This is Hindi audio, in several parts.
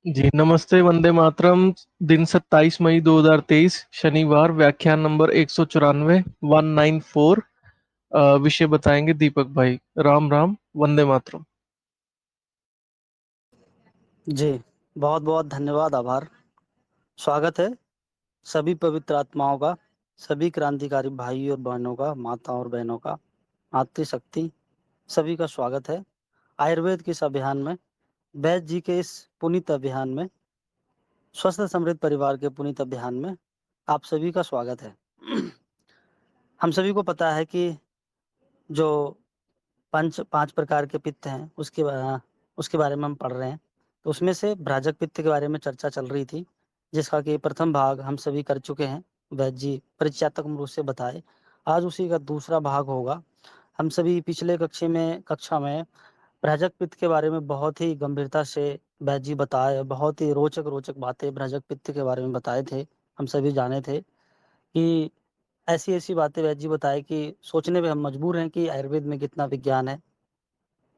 जी नमस्ते, वंदे मातरम। दिन 27 मई 2023, शनिवार। व्याख्यान नंबर 194, 194। विषय बताएंगे दीपक भाई। राम राम, वंदे मातरम। जी, बहुत-बहुत धन्यवाद, आभार। स्वागत है सभी पवित्र आत्माओं का, सभी क्रांतिकारी भाई और बहनों का, माताओं और बहनों का, मातृशक्ति सभी का स्वागत है। आयुर्वेद के इस अभियान में, वैद्य जी के इस पुनीत अभियान में, स्वस्थ समृद्ध परिवार के पुनीत अभियान में आप सभी का स्वागत है। हम सभी को पता है कि जो 5 प्रकार के पित्त हैं, उसके बारे में हम पढ़ रहे हैं। तो उसमें से भ्राजक पित्त के बारे में चर्चा चल रही थी, जिसका कि प्रथम भाग हम सभी कर चुके हैं। वैद्य जी परिचयात्मक रूप से बताए। आज उसी का दूसरा भाग होगा। हम सभी पिछले कक्षा में भ्राजक पित्त के बारे में बहुत ही गंभीरता से वैद्य जी बताए, बहुत ही रोचक-रोचक बातें भ्राजक पित्त के बारे में बताए थे। हम सभी जाने थे कि ऐसी-ऐसी बातें वैद्य जी बताए कि सोचने पे हम मजबूर हैं कि आयुर्वेद में कितना विज्ञान है।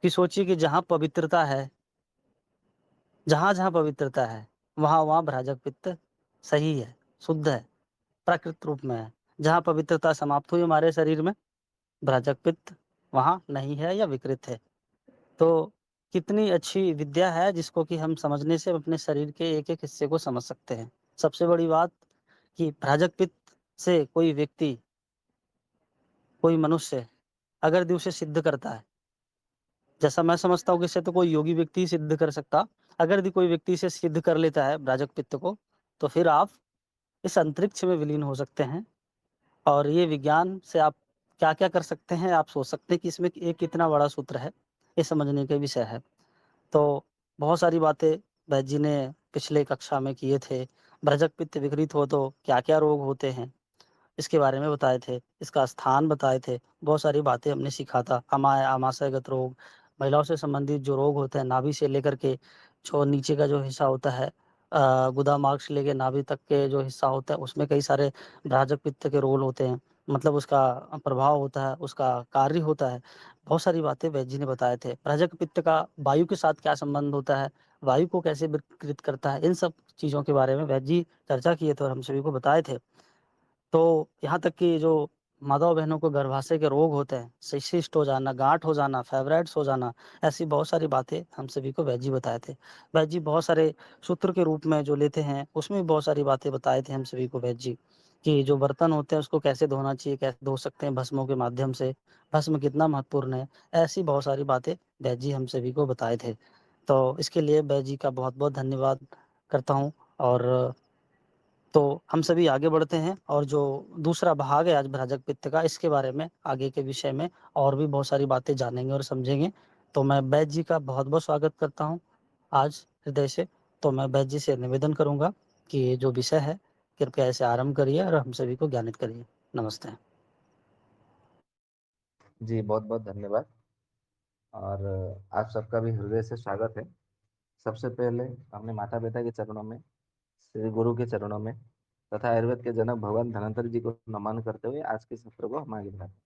कि सोचिए कि जहाँ पवित्रता है, जहाँ-जहाँ पवित्रता है, वहाँ-वहाँ भ्राजक पित्त सही है, शुद्ध है, प्राकृत रूप में है। जहाँ पवित्रता समाप्त हुई हमारे शरीर में, भ्राजक पित्त वहाँ नहीं है या विकृत है। तो कितनी अच्छी विद्या है जिसको कि हम समझने से अपने शरीर के एक-एक हिस्से को समझ सकते हैं। सबसे बड़ी बात कि भ्राजक पित्त से कोई व्यक्ति, कोई मनुष्य अगर यदि उसे सिद्ध करता है, जैसा मैं समझता हूँ कि इसे तो कोई योगी व्यक्ति ही सिद्ध कर सकता। अगर यदि कोई व्यक्ति इसे सिद्ध कर लेता है भ्राजक पित्त को, तो फिर आप इस अंतरिक्ष में विलीन हो सकते हैं और ये विज्ञान से आप क्या-क्या कर सकते हैं, आप सोच सकते हैं कि इसमें एक कितना बड़ा सूत्र है, ये समझने का विषय है। तो बहुत सारी बातें वैद्य जी ने पिछले कक्षा में किए थे। भ्राजक पित्त विकृत हो तो क्या-क्या रोग होते हैं, इसके बारे में बताए थे, इसका स्थान बताए थे, बहुत सारी बातें हमने सीखा था। आमाशयगत रोग, महिलाओं से संबंधित जो रोग होते हैं, नाभि से लेकर के जो नीचे का जो हिस्सा होता है, गुदा मार्ग से लेके नाभि तक के जो हिस्सा होता है, उसमें कई सारे भ्राजक पित्त के रोल होते हैं। मतलब उसका प्रभाव होता है, उसका कार्य होता है। बहुत सारी बातें वैद्य जी ने बताए थे। भ्राजक पित्त का वायु के साथ क्या संबंध होता है, वायु को कैसे विकृत करता है, इन सब चीज़ों के बारे में वैद्य जी चर्चा किए थे और हम सभी को बताए थे। तो यहाँ तक कि जो माताओं-बहनों को गर्भाशय के रोग होते हैं, सिस्ट हो जाना, गाँठ हो जाना, फाइब्रॉइड्स हो जाना, ऐसी बहुत सारी बातें हम सभी को वैद्य जी बताए थे। वैद्य जी बहुत सारे सूत्र के रूप में जो लेते हैं, उसमें भी बहुत सारी बातें बताए थे हम सभी को वैद्य जी, कि जो बर्तन होते हैं उसको कैसे धोना चाहिए, कैसे धो सकते हैं भस्मों के माध्यम से, भस्म कितना महत्वपूर्ण है, ऐसी बहुत सारी बातें वैद्य जी हम सभी को बताए थे। तो इसके लिए वैद्य जी का बहुत-बहुत धन्यवाद करता हूँ और तो हम सभी आगे बढ़ते हैं और जो दूसरा भाग है आज भ्राजक पित्त का, इसके बारे में आगे के विषय में और भी बहुत सारी बातें जानेंगे और समझेंगे। तो मैं वैद्य जी का बहुत-बहुत स्वागत करता हूँ आज हृदय से। तो मैं वैद्य जी से निवेदन करूँगा कि ये जो विषय है, कृपया इसे आरंभ करिए और हम सभी को ज्ञानित करिए। नमस्ते। जी बहुत बहुत धन्यवाद। और आप सबका भी हृदय से स्वागत है। सबसे पहले अपने माता पिता के चरणों में, श्री गुरु के चरणों में तथा आयुर्वेद के जनक भगवान धन्वंतरि जी को नमन करते हुए आज के सत्र को हम आगे बढ़ाते हैं।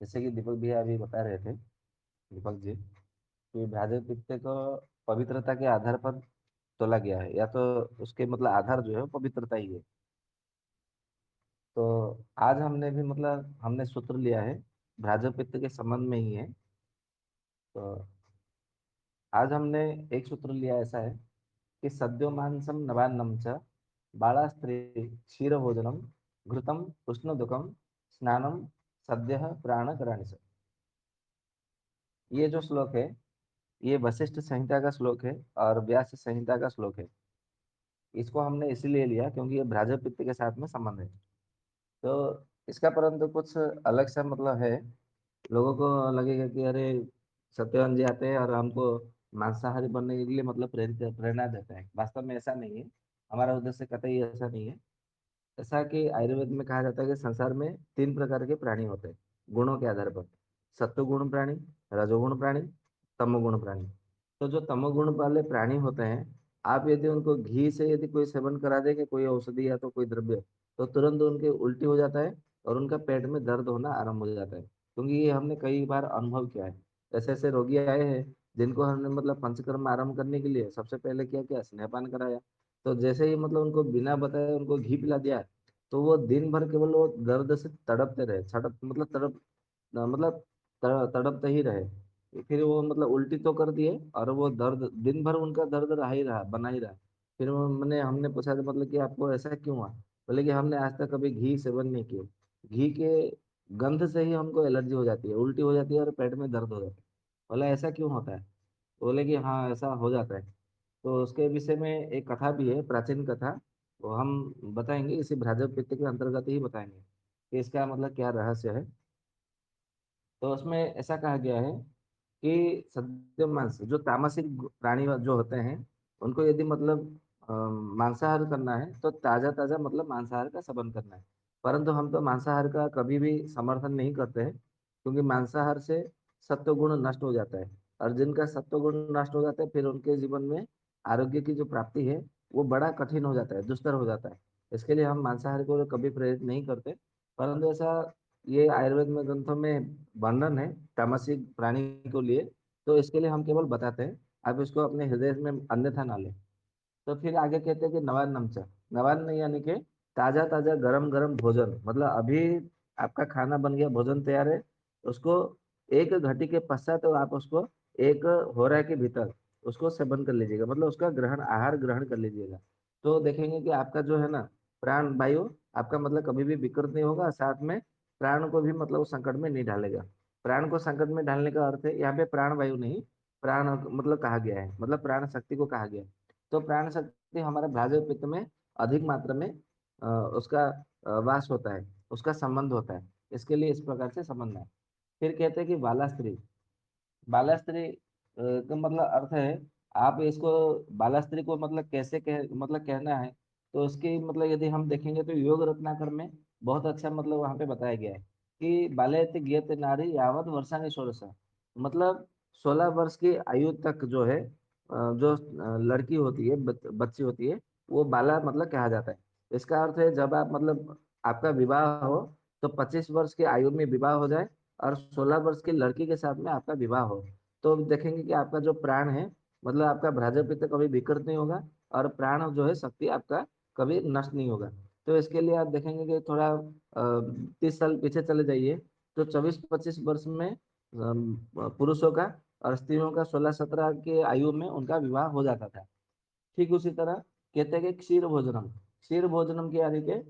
जैसे कि दीपक भैया अभी बता रहे थे, दीपक जी, कि भ्राजक पित्त को पवित्रता के आधार पर तोला गया है, या तो उसके मतलब आधार जो है वो पवित्रता ही है। तो आज हमने भी मतलब हमने सूत्र लिया है, भ्राजक पित्त के संबंध में ही है। तो आज हमने एक सूत्र लिया ऐसा है कि सद्यो मांसम नवान्नम च बाला स्त्री क्षीर भोजनम घृतम उष्णदुकम स्नानम सद्य प्राण कराणि से। ये जो श्लोक है, ये वशिष्ठ संहिता का श्लोक है और व्यास संहिता का श्लोक है। इसको हमने इसीलिए लिया क्योंकि ये भ्राजक पित्त के साथ में संबंध है। तो इसका परंतु कुछ अलग सा मतलब है। लोगों को लगेगा कि अरे सत्यवान जी आते हैं और हमको मांसाहारी बनने के लिए मतलब प्रेरित प्रेरणा देते हैं। वास्तव में ऐसा नहीं है, हमारा उद्देश्य कतई ऐसा नहीं है। ऐसा कि आयुर्वेद में कहा जाता है कि संसार में 3 प्रकार के प्राणी होते हैं गुणों के आधार पर। सत्वगुण प्राणी, रजोगुण प्राणी, तमोगुण प्राणी। तो जो तमोगुण वाले प्राणी होते हैं, आप यदि उनको घी से यदि कोई सेवन करा देंगे, कोई औषधि या तो कोई द्रव्य, तो तुरंत उनके उल्टी हो जाता है और उनका पेट में दर्द होना आरंभ हो जाता है। क्योंकि ये हमने कई बार अनुभव किया है। ऐसे ऐसे रोगी आए हैं दिन को हमने मतलब पंचकर्म आरंभ करने के लिए सबसे पहले क्या किया, स्नेहपान कराया। तो जैसे ही मतलब उनको बिना बताए उनको घी पिला दिया, तो वो दिन भर केवल वो दर्द से तड़पते रहे, छड़प मतलब तड़प मतलब तड़पते ही रहे। फिर वो मतलब उल्टी तो कर दिए, और वो दर्द दिन भर उनका दर्द रहा ही रहा, बना ही रहा। फिर मैंने हमने पूछा कि मतलब कि आपको ऐसा क्यों हुआ? बोले कि हमने आज तक कभी घी सेवन नहीं किया, घी के गंध से ही हमको एलर्जी हो जाती है, उल्टी हो जाती है और पेट में दर्द हो जाता है। बोला ऐसा क्यों होता है? बोले कि हाँ ऐसा हो जाता है। तो उसके विषय में एक कथा भी है, प्राचीन कथा, वो हम बताएंगे, इसी भ्राजक पित्त के अंतर्गत ही बताएंगे कि इसका मतलब क्या रहस्य है। तो उसमें ऐसा कहा गया है कि सद्य मांस जो तामसिक प्राणी जो होते हैं, उनको यदि मतलब मांसाहार करना है तो ताजा ताजा मतलब मांसाहार का सेवन करना है। परंतु हम तो मांसाहार का कभी भी समर्थन नहीं करते हैं, क्योंकि मांसाहार से सत्व गुण नष्ट हो जाता है, और जिनका सत्व गुण नष्ट हो जाता है फिर उनके जीवन में आरोग्य की जो प्राप्ति है वो बड़ा कठिन हो जाता है, दुस्तर हो जाता है। इसके लिए हम मांसाहार को कभी प्रेरित नहीं करते। परंतु ऐसा ये आयुर्वेद में ग्रंथों में वर्णन है तामसिक प्राणी को लिए, तो इसके लिए हम केवल बताते हैं, आप इसको अपने हृदय में अन्यथा ना लें। तो फिर आगे कहते हैं कि नवान नमचा, नवान नहीं यानी कि ताजा ताजा गरम गरम भोजन, मतलब अभी आपका खाना बन गया, भोजन तैयार है, उसको एक घटी के पश्चात तो आप उसको एक होरा के भीतर उसको सेवन कर लीजिएगा, मतलब उसका ग्रहण आहार ग्रहण कर लीजिएगा। तो देखेंगे कि आपका जो है ना प्राण वायु आपका मतलब कभी भी विकृत नहीं होगा, साथ में प्राण को भी मतलब उस संकट में नहीं डालेगा। प्राण को संकट में डालने का अर्थ है यहाँ पे प्राण वायु नहीं, प्राण मतलब कहा गया है, मतलब प्राण शक्ति को कहा गया है। तो प्राण शक्ति हमारे भ्राजक पित्त में अधिक मात्रा में उसका वास होता है, उसका संबंध होता है। इसके लिए इस प्रकार से संबंध है। फिर कहते हैं कि बाला स्त्री, बाला स्त्री का मतलब अर्थ है, आप इसको बाला स्त्री को मतलब कैसे मतलब कहना है, तो उसकी मतलब यदि हम देखेंगे तो योग रत्नाकर में बहुत अच्छा मतलब वहाँ पे बताया गया है कि बालयति गियते नारी यावत वर्षाणि षोडश, मतलब 16 वर्ष की आयु तक जो है जो लड़की होती है, बच्ची होती है, वो बाला मतलब कहा जाता है। इसका अर्थ है जब आप मतलब आपका विवाह हो तो 25 वर्ष की आयु में विवाह हो जाए, और 16 वर्ष की लड़की के साथ में आपका विवाह हो, तो देखेंगे कि आपका जो प्राण है, मतलब आपका भ्राजक पित्त कभी विकृत नहीं होगा, और प्राण जो है शक्ति आपका कभी नष्ट नहीं होगा। तो इसके लिए आप देखेंगे कि थोड़ा 30 साल पीछे चले जाइए, तो 24-25 वर्ष में पुरुषों का और स्त्रियों का 16-17 के आयु में उनका विवाह हो जाता था। ठीक उसी तरह कहते हैं कि क्षीर भोजनम की यानी कि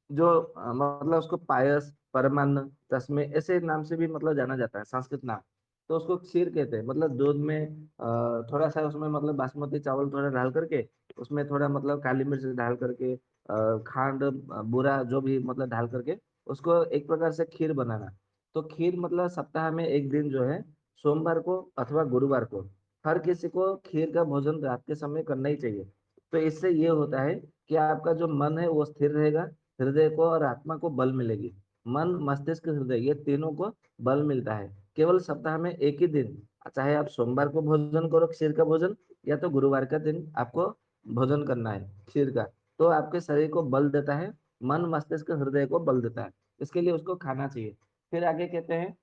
जो मतलब उसको पायस, परमान्न, तस्मे ऐसे नाम से भी मतलब जाना जाता है, संस्कृत नाम। तो उसको खीर कहते हैं, मतलब दूध में थोड़ा सा उसमें मतलब बासमती चावल थोड़ा डाल करके, उसमें थोड़ा मतलब काली मिर्च डाल करके, खांड, बूरा जो भी मतलब डाल करके उसको एक प्रकार से खीर बनाना। तो खीर मतलब सप्ताह में एक दिन जो है, सोमवार को अथवा गुरुवार को हर किसी को खीर का भोजन रात के समय करना ही चाहिए। तो इससे ये होता है कि आपका जो मन है वो स्थिर रहेगा, हृदय को और आत्मा को बल मिलेगी। मन, मस्तिष्क, हृदय ये तीनों को बल मिलता है केवल सप्ताह में एक ही दिन, चाहे आप सोमवार को भोजन करो खीर का भोजन, या तो गुरुवार का दिन आपको भोजन करना है खीर का, तो आपके शरीर को बल देता है, मन, मस्तिष्क, हृदय को बल देता है। इसके लिए उसको खाना चाहिए। फिर आगे कहते हैं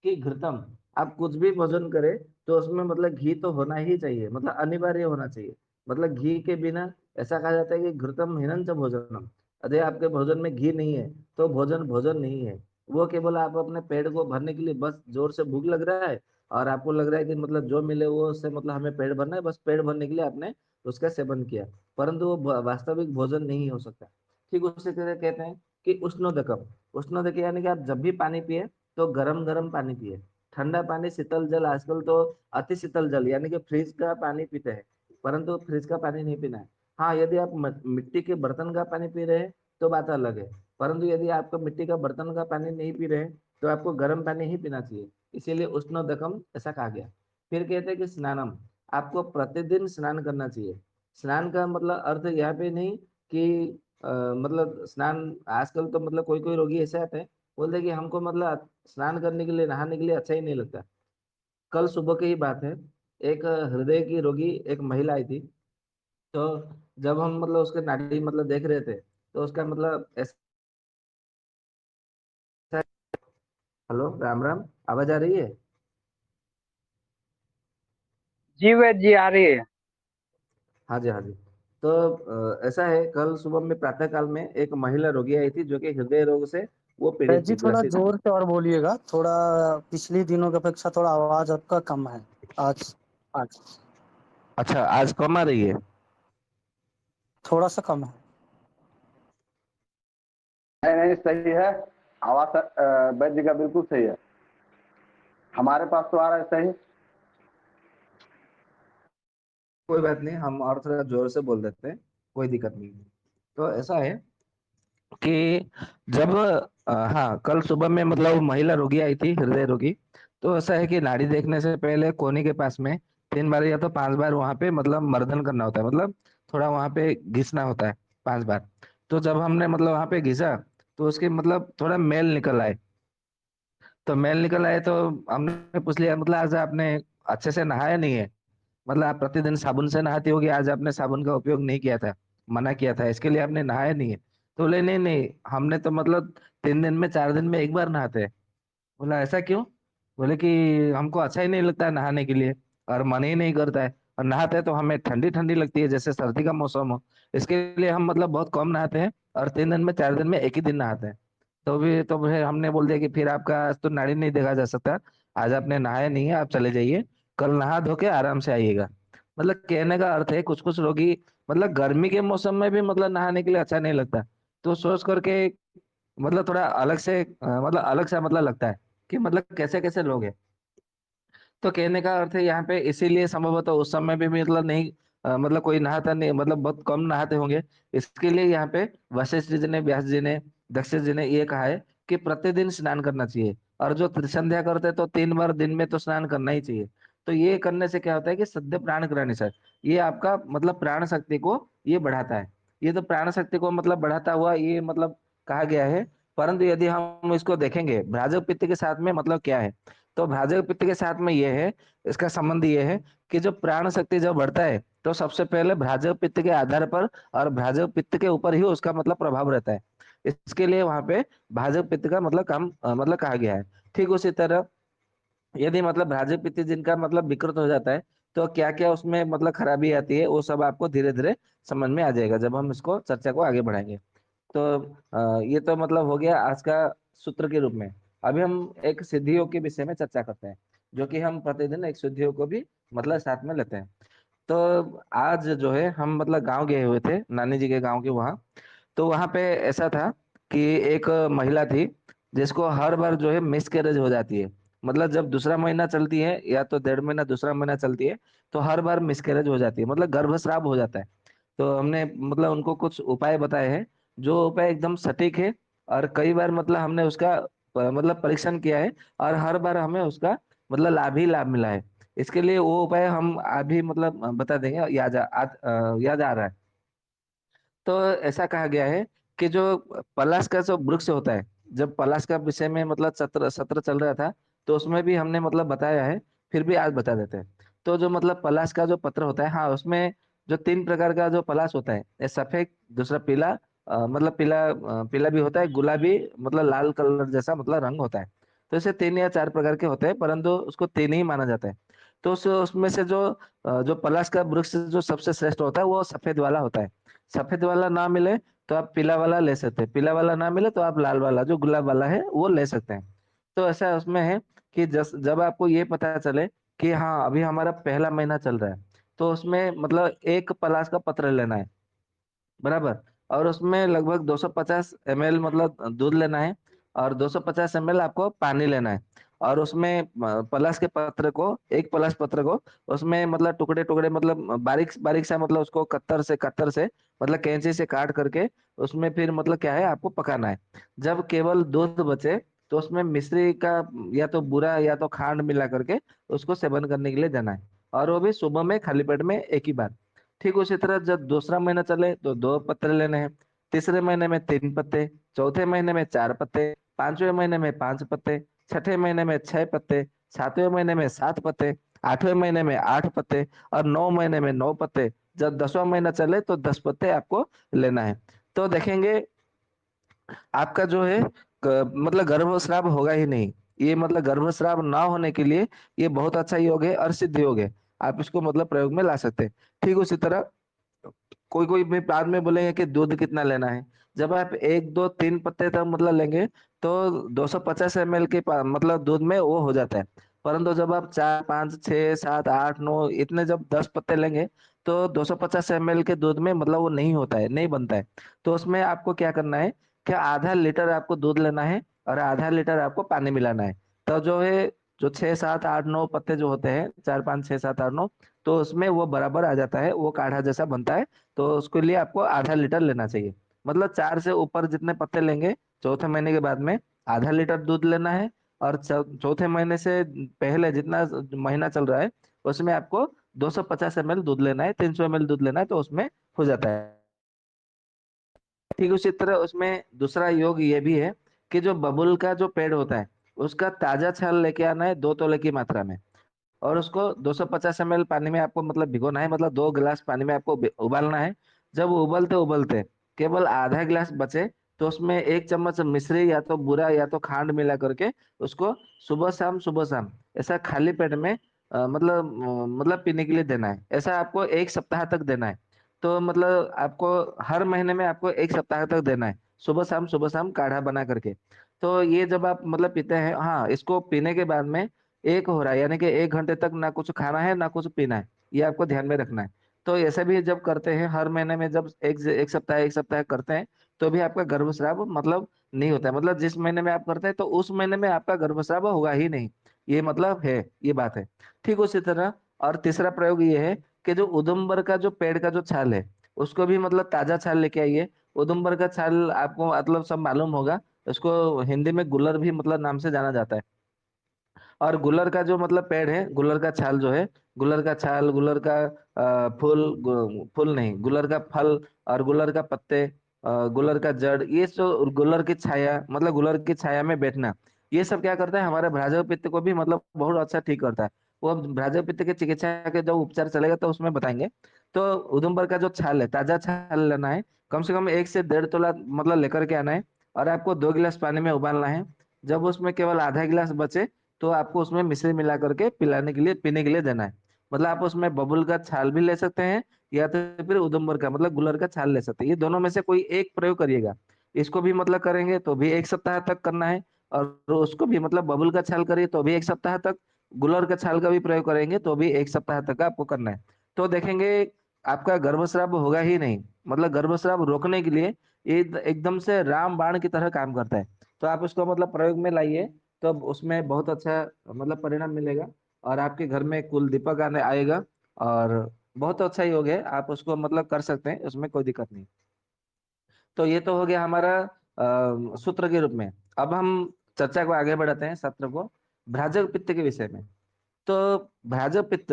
कि घृतम, आप कुछ भी भोजन करें तो उसमें मतलब घी तो होना ही चाहिए, मतलब अनिवार्य होना चाहिए। मतलब घी के बिना, ऐसा कहा जाता है कि घृतम हिनंच भोजनम, यदि आपके भोजन में घी नहीं है तो भोजन भोजन नहीं है। वो केवल आप अपने पेट को भरने के लिए, बस जोर से भूख लग रहा है और आपको लग रहा है कि मतलब जो मिले वो उससे मतलब हमें पेट भरना है, बस पेट भरने के लिए आपने उसका सेवन किया, परंतु वो वास्तविक भोजन नहीं हो सकता। ठीक उसी तरह कहते हैं कि उष्णोदकम, उष्णोदक यानी कि आप जब भी पानी पिए तो गरम गरम पानी पिए। ठंडा पानी, शीतल जल, आजकल तो अति शीतल जल यानी कि फ्रिज का पानी पीते हैं, परंतु फ्रिज का पानी नहीं पीना है। हाँ, यदि आप मिट्टी के बर्तन का पानी पी रहे हैं तो बात अलग है, परंतु यदि आपको मिट्टी का बर्तन का पानी नहीं पी रहे हैं तो आपको गर्म पानी ही पीना चाहिए। इसीलिए उष्णोदकम ऐसा कहा गया। फिर कहते हैं कि स्नानम, आपको प्रतिदिन स्नान करना चाहिए। स्नान का मतलब अर्थ यहाँ पे नहीं कि मतलब स्नान, आजकल तो मतलब कोई कोई रोगी ऐसे आते हैं, बोलते कि हमको मतलब स्नान करने के लिए, नहाने के लिए अच्छा ही नहीं लगता। कल सुबह की ही बात है, एक हृदय की रोगी एक महिला आई थी। तो जब हम मतलब उसके नाड़ी मतलब देख रहे थे, तो उसका मतलब ऐसा, हेलो राम राम, आवाज आ रही है? जी वैद्य जी, आ रही है। हाँ जी, हाँ जी। तो ऐसा है, कल सुबह में प्रातः काल में एक महिला रोगी आई थी जो कि हृदय रोग से वो वैद्य पीड़ित जी थी, थोड़ा ग्रसित थी। जोर से और बोलिएगा, थोड़ा पिछले दिनों की अपेक्षा थोड़ा आवाज आपका कम है आज। आज अच्छा, आज कम आ रही है? थोड़ा सा कम है। नहीं नहीं, सही है। आवाज वैद्य जी का बिल्कुल सही है। हमारे पास तो आ रहा है सही। कोई बात नहीं, हम और थोड़ा जोर से बोल देते हैं, कोई दिक्कत नहीं। तो ऐसा है कि जब हाँ, कल सुबह में मतलब वो महिला रोगी आई थी, हृदय रोगी। तो ऐसा है कि नाड़ी देखने से पहले कोनी के पास में 3 बार या तो 5 बार वहां पे मतलब मर्दन करना होता है, मतलब थोड़ा वहां पे घिसना होता है 5 बार। तो जब हमने मतलब वहां पे घिसा, तो उसके मतलब थोड़ा मेल निकल आए। तो मेल निकल आए तो हमने पूछ लिया, मतलब आज आपने अच्छे से नहाया नहीं है? मतलब आप प्रतिदिन साबुन से नहाती होगी, आज आपने साबुन का उपयोग नहीं किया था, मना किया था, इसके लिए आपने नहाया नहीं है। तो बोले नहीं नहीं, हमने तो मतलब 3 दिन में 4 दिन में 1 बार नहाते हैं। बोला ऐसा क्यों? बोले कि हमको अच्छा ही नहीं लगता है नहाने के लिए, और मन ही नहीं करता है। और नहाते हैं तो हमें ठंडी ठंडी लगती है, जैसे सर्दी का मौसम हो। इसके लिए हम मतलब बहुत कम नहाते हैं, और 3 दिन में 4 दिन में एक ही दिन नहाते हैं। तो फिर हमने बोल दिया कि फिर आपका आज तो नाड़ी नहीं देखा जा सकता, आज आपने नहाया नहीं है, आप चले जाइए, कल नहा धो के आराम से आइएगा। मतलब कहने का अर्थ है, कुछ कुछ रोगी मतलब गर्मी के मौसम में भी मतलब नहाने के लिए अच्छा नहीं लगता। तो सोच करके मतलब थोड़ा अलग से मतलब अलग सा मतलब लगता है कि मतलब कैसे कैसे लोग हैं। तो कहने का अर्थ है यहाँ पे, इसीलिए संभवतः उस समय भी मतलब नहीं मतलब कोई नहाता नहीं, मतलब बहुत कम नहाते होंगे। इसके लिए यहाँ पे वशिष्ठ जी ने, व्यास जी ने, दक्षिण जी ने ये कहा है कि प्रतिदिन स्नान करना चाहिए। और जो त्रिसंध्या करते हैं तो 3 बार दिन में तो स्नान करना ही चाहिए। तो ये करने से क्या होता है कि सद्य प्राण ग्रहण सर, ये आपका मतलब प्राण शक्ति को ये बढ़ाता है। ये तो प्राण शक्ति को मतलब बढ़ाता हुआ ये मतलब कहा गया है। परंतु यदि हम इसको देखेंगे भ्राजक पित्त के साथ में मतलब क्या है, तो भ्राजक पित्त के साथ में ये है, इसका संबंध ये है कि जो प्राण शक्ति जब बढ़ता है तो सबसे पहले भ्राजक पित्त के आधार पर और भ्राजक पित्त के ऊपर ही उसका मतलब प्रभाव रहता है। इसके लिए वहां पे भाजक पित्त का मतलब काम मतलब कहा गया है। ठीक उसी तरह यदि मतलब भ्राजक पित्त जिनका मतलब विकृत हो जाता है, तो क्या क्या उसमें मतलब खराबी आती है, वो सब आपको धीरे धीरे समझ में आ जाएगा जब हम इसको चर्चा को आगे बढ़ाएंगे। तो ये तो मतलब हो गया आज का सूत्र के रूप में। अभी हम एक सिद्धियों के विषय में चर्चा करते हैं, जो कि हम प्रतिदिन एक सिद्धियों को भी मतलब साथ में लेते हैं। तो आज जो है हम मतलब गांव गए हुए थे, नानी जी के गांव के वहाँ। तो वहां पे ऐसा था कि एक महिला थी जिसको हर बार जो है मिसकैरेज हो जाती है। मतलब जब दूसरा महीना चलती है या तो 1.5 महीना दूसरा महीना चलती है, तो हर बार मिसकैरेज हो जाती है, मतलब गर्भस्राव हो जाता है। तो हमने मतलब उनको कुछ उपाय बताए हैं, जो उपाय एकदम सटीक है। और कई बार मतलब हमने उसका मतलब परीक्षण किया है, और हर बार हमें उसका मतलब लाभ ही लाभ मिला है। इसके लिए वो उपाय हम अभी मतलब बता देंगे, याद आ रहा है। तो ऐसा कहा गया है कि जो पलाश का जो वृक्ष होता है, जब पलाश का विषय में मतलब सत्र सत्र चल रहा था, तो उसमें भी हमने मतलब बताया है, फिर भी आज बता देते हैं। तो जो मतलब पलाश का जो पत्र होता है, हाँ, उसमें जो 3 प्रकार का जो पलाश होता है, एक सफेद, दूसरा पीला, मतलब पीला भी होता है, गुलाबी मतलब लाल कलर जैसा मतलब रंग होता है। तो ऐसे 3 या 4 प्रकार के होते हैं, परंतु उसको 3 ही माना जाता है। तो उसमें से जो पलाश का वृक्ष जो सबसे श्रेष्ठ होता है वो सफेद वाला होता है। सफेद वाला ना मिले तो आप पीला वाला ले सकते हैं, पीला वाला ना मिले तो आप लाल वाला जो गुलाब वाला है वो ले सकते हैं। तो ऐसा उसमें है कि जब आपको ये पता चले कि हाँ अभी हमारा पहला महीना चल रहा है, तो उसमें मतलब एक पलाश का पत्र लेना है, बराबर। और उसमें लगभग 250 ml मतलब दूध लेना है, और 250 ml आपको पानी लेना है। और उसमें पलाश के पत्र को, एक पलाश पत्र को उसमें मतलब टुकड़े टुकड़े मतलब बारीक बारीक सा मतलब उसको कत्तर से मतलब कैंची से काट करके उसमें फिर मतलब क्या है आपको पकाना है। जब केवल दूध बचे तो उसमें मिश्री का या तो बूरा या तो खांड मिला करके उसको सेवन करने के लिए देना है। और वो भी सुबह में खाली पेट में एक ही बार। ठीक उसी तरह जब दूसरा महीना चले तो 2 पत्ते लेने हैं, तीसरे महीने में 3 पत्ते, चौथे महीने में 4 पत्ते, 5वें महीने में 5 पत्ते, छठे महीने में 6 पत्ते, 7वें महीने में 7 पत्ते, 8वें महीने में 8 पत्ते, और 9 महीने में 9 पत्ते। जब 10वां महीना चले तो 10 पत्ते आपको लेना है। तो देखेंगे आपका जो है मतलब गर्भस्राव होगा ही नहीं। ये मतलब गर्भस्राव ना होने के लिए ये बहुत अच्छा योग है और सिद्ध योग है। आप इसको मतलब प्रयोग में ला सकते हैं। ठीक उसी तरह कोई कोई भी बाद में बोलेंगे कि दूध कितना लेना है। जब आप 1 2 3 पत्ते तक मतलब लेंगे तो 250 ml के मतलब दूध में वो हो जाता है। परंतु जब आप 4 5 6 7 8 9 इतने जब 10 पत्ते लेंगे तो 250 ml के दूध में मतलब वो नहीं होता है, नहीं बनता है। तो उसमें आपको क्या करना है कि आधा लीटर आपको दूध लेना है और आधा लीटर आपको पानी मिलाना है। तो जो है जो 6 7 8 9 पत्ते जो होते हैं, 4 5 6 7 8 9, तो उसमें वो बराबर आ जाता है, वो काढ़ा जैसा बनता है। तो उसके लिए आपको आधा लीटर लेना चाहिए। मतलब 4 से ऊपर जितने पत्ते लेंगे, चौथे महीने के बाद में आधा लीटर दूध लेना है। और चौथे महीने से पहले जितना महीना चल रहा है उसमें आपको 250 ml दूध लेना है, 300 ml दूध लेना है, तो उसमें हो जाता है। ठीक उसी तरह उसमें दूसरा योग ये भी है कि जो बबुल का जो पेड़ होता है उसका ताजा छाल लेके आना है 2 तोले की मात्रा में। और उसको 250 ml पानी में आपको मतलब भिगोना है, मतलब 2 गिलास पानी में आपको उबालना है। जब उबलते उबलते केवल आधा गिलास बचे तो उसमें 1 चम्मच मिश्री या तो बूरा या तो खांड मिला करके उसको सुबह शाम ऐसा खाली पेट में मतलब पीने के लिए देना है। ऐसा आपको 1 सप्ताह तक देना है। तो मतलब आपको हर महीने में आपको 1 सप्ताह तक देना है, सुबह शाम काढ़ा बना करके। तो ये जब आप मतलब पीते हैं, हाँ, इसको पीने के बाद में एक हो रहा है, यानी कि 1 घंटे तक ना कुछ खाना है ना कुछ पीना है, ये आपको ध्यान में रखना है। तो ऐसे भी जब करते हैं हर महीने में, जब एक सप्ताह करते हैं तो भी आपका गर्भस्राव मतलब नहीं होता है। मतलब जिस महीने में आप करते हैं तो उस महीने में आपका गर्भस्राव होगा ही नहीं, ये मतलब है, ये बात है। ठीक उसी तरह और तीसरा प्रयोग ये है कि जो उदुम्बर का जो पेड़ का जो छाल है उसको भी मतलब ताजा छाल लेके आइए। उदुम्बर का छाल आपको मतलब सब मालूम होगा, उसको हिंदी में गुलर भी मतलब नाम से जाना जाता है। और गुलर का जो मतलब पेड़ है, गुलर का छाल जो है, गुलर का छाल, गुलर का फूल नहीं, गुलर का फल और गुलर का पत्ते, गुलर का जड़, ये जो गुलर की छाया मतलब गुलर की छाया में बैठना, ये सब क्या करता है हमारे भ्राजक पित्त को भी मतलब बहुत अच्छा ठीक करता है। वो अब भ्राजक पित्त की चिकित्सा के जब उपचार चलेगा तो उसमें बताएंगे। तो उदुम्बर का जो छाल है, ताजा छाल लेना है, कम से कम 1 से 1.5 तोला मतलब लेकर के आना है। और आपको 2 गिलास पानी में उबालना है। जब उसमें केवल आधा गिलास बचे तो आपको उसमें मिश्री मिला करके पिलाने के लिए, पीने के लिए देना है। मतलब आप उसमें बबूल का छाल भी ले सकते हैं या तो फिर उदुम्बर का मतलब गुलर का छाल ले सकते हैं। ये दोनों में से कोई एक प्रयोग करिएगा। इसको भी मतलब करेंगे तो भी 1 सप्ताह तक करना है, और उसको भी मतलब बबूल का छाल करिए तो भी 1 सप्ताह तक, गुलर का छाल का भी प्रयोग करेंगे तो भी 1 सप्ताह तक आपको करना है। तो देखेंगे आपका गर्भस्राव होगा ही नहीं। मतलब गर्भस्राव रोकने के लिए ये एकदम से राम बाण की तरह काम करता है। तो आप इसको मतलब प्रयोग में लाइए, तो उसमें बहुत अच्छा मतलब परिणाम मिलेगा। और आपके घर में कुल दीपक आने आएगा। और बहुत अच्छा योग है, आप उसको मतलब कर सकते हैं, उसमें कोई दिक्कत नहीं। तो ये तो हो गया हमारा सूत्र के रूप में। अब हम चर्चा को आगे बढ़ाते हैं, सत्र को भ्राजक पित्त के विषय में। तो भ्राजक पित्त,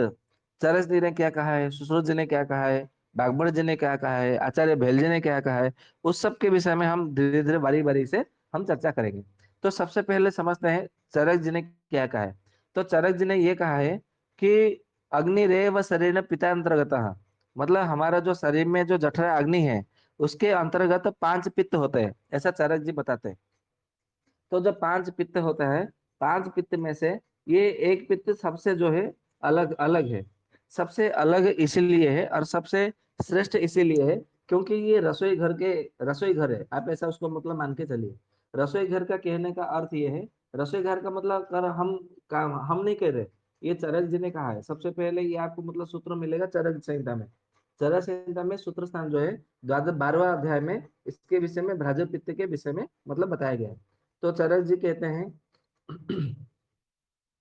चरस जी ने क्या कहा है, सुश्रुत जी ने क्या कहा है, बागभट जी ने क्या कहा है, आचार्य भेल जी ने क्या कहा है, उस सब के विषय में हम धीरे धीरे बारी बारी से हम चर्चा करेंगे। तो सबसे पहले समझते हैं चरक जी ने क्या कहा है। तो चरक जी ने ये कहा है कि अग्नि रे व शरीर पिता अंतर्गत, मतलब हमारा जो शरीर में जो जठरा अग्नि है उसके अंतर्गत 5 पित्त होते हैं, ऐसा चरक जी बताते हैं। तो जो 5 पित्त होता है, 5 पित्त में से ये एक पित्त सबसे जो है अलग अलग है। सबसे अलग इसीलिए है और सबसे श्रेष्ठ इसीलिए है क्योंकि ये रसोई घर है। आप ऐसा उसको मतलब मान के चलिए। रसोई घर का कहने का अर्थ ये है, रसोई घर का मतलब कर हम काम हम नहीं कह रहे, ये चरक जी ने कहा है। सबसे पहले ये आपको मतलब सूत्र मिलेगा चरक संहिता में। चरक संहिता में सूत्र स्थान जो है 12वां अध्याय में इसके विषय में, भ्राजक पित्त के विषय में मतलब बताया गया है। तो चरक जी कहते हैं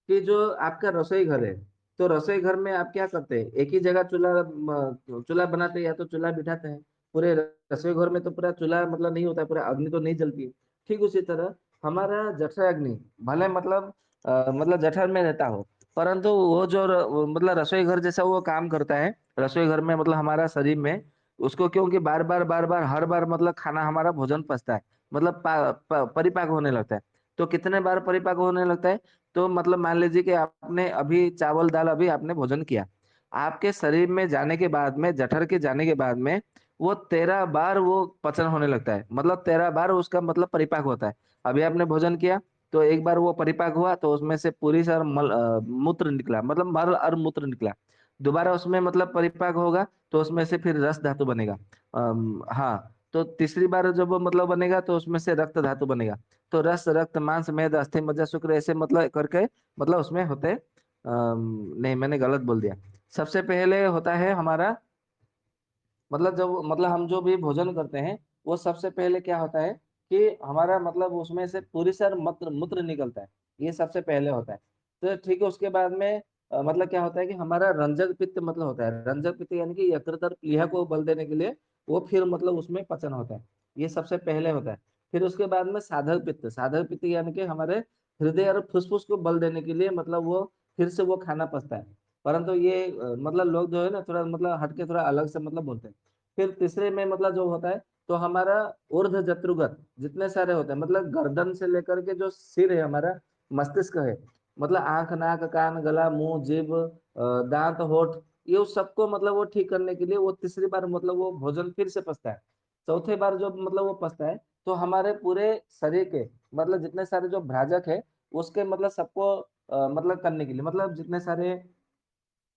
कि जो आपका रसोई घर है, तो रसोई घर में आप क्या करते हैं, एक ही जगह चूल्हा बनाते हैं या तो चूल्हा बिठाते हैं। पूरे रसोई घर में तो पूरा चूल्हा मतलब नहीं होता है, पूरा अग्नि तो नहीं जलती है। ठीक उसी तरह हमारा जठर अग्नि भले मतलब जठर में रहता हो, परंतु वो जो मतलब रसोई घर जैसा वो काम करता है। रसोई घर में मतलब हमारा शरीर में उसको, क्योंकि बार बार हर बार मतलब खाना हमारा भोजन पचता है, मतलब परिपाक होने लगता है। तो कितने बार परिपाक होने लगता है, तो मतलब मान लीजिए कि आपने अभी चावल दाल अभी आपने भोजन किया, आपके शरीर में जाने के बाद में, जठर के जाने के बाद में वो 13 बार वो पचन होने लगता है, मतलब 13 बार उसका मतलब परिपाक होता है। अभी आपने भोजन किया तो एक बार वो परिपाक हुआ तो उसमें से पूरी सर मूत्र निकला, मतलब मल और मूत्र निकला। दोबारा उसमें मतलब परिपाक होगा तो उसमें से फिर रस धातु बनेगा। हाँ, तो तीसरी बार जब वो मतलब बनेगा तो उसमें से रक्त धातु बनेगा। तो रस, रक्त, मांस, मेद, अस्थि, मज्जा, शुक्र ऐसे मतलब करके मतलब उसमें होते नहीं, मैंने गलत बोल दिया। सबसे पहले होता है हमारा मतलब जब मतलब हम जो भी भोजन करते हैं वो सबसे पहले क्या होता है कि हमारा मतलब उसमें से पूरी सर मूत्र मूत्र निकलता है, ये सबसे पहले होता है। तो ठीक है, उसके बाद में मतलब क्या होता है कि हमारा रंजक पित्त मतलब होता है, रंजक पित्त यानी कि यकृत प्लीहा को बल देने के लिए वो फिर मतलब उसमें पचन होता है, ये सबसे पहले होता है। फिर उसके बाद में साधक पित्त, साधक पित्त यानी कि हमारे हृदय और फुसफुस को बल देने के लिए मतलब वो फिर से वो खाना पचता है। परंतु ये मतलब लोग जो है ना थोड़ा मतलब हटके थोड़ा अलग से मतलब बोलते हैं। फिर तीसरे में मतलब जो होता है तो हमारा ऊर्ध्व जत्रुगत जितने सारे होते हैं मतलब गर्दन से लेकर के जो सिर है हमारा, मस्तिष्क है, मतलब आंख, नाक, कान, गला, मुंह, जीभ, दांत, होठ, ये उस सबको मतलब वो ठीक करने के लिए वो तीसरी बार मतलब वो भोजन फिर से पचता है। चौथे बार जब मतलब वो पचता है तो हमारे पूरे शरीर के मतलब जितने सारे जो भ्राजक है उसके मतलब सबको मतलब करने के लिए मतलब जितने सारे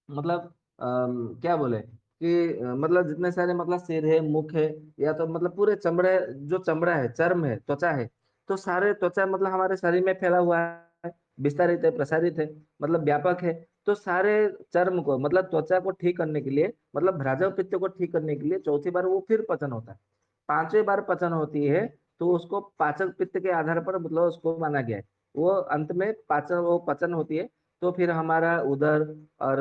मतलब क्या बोले कि मतलब जितने सारे मतलब सिर है, मुख है, या तो मतलब पूरे चमड़े, जो चमड़ा है, चर्म है, त्वचा है, तो सारे त्वचा मतलब हमारे शरीर में फैला हुआ है, विस्तारित है, प्रसारित है, मतलब व्यापक है। तो सारे चर्म को मतलब त्वचा को ठीक करने के लिए मतलब भ्राजक पित्त को ठीक करने के लिए चौथी बार वो फिर पचन होता है। पांचवी बार पचन होती है तो उसको पाचक पित्त के आधार पर मतलब उसको माना गया है। वो अंत में पाचन वो पचन होती है तो फिर हमारा उदर और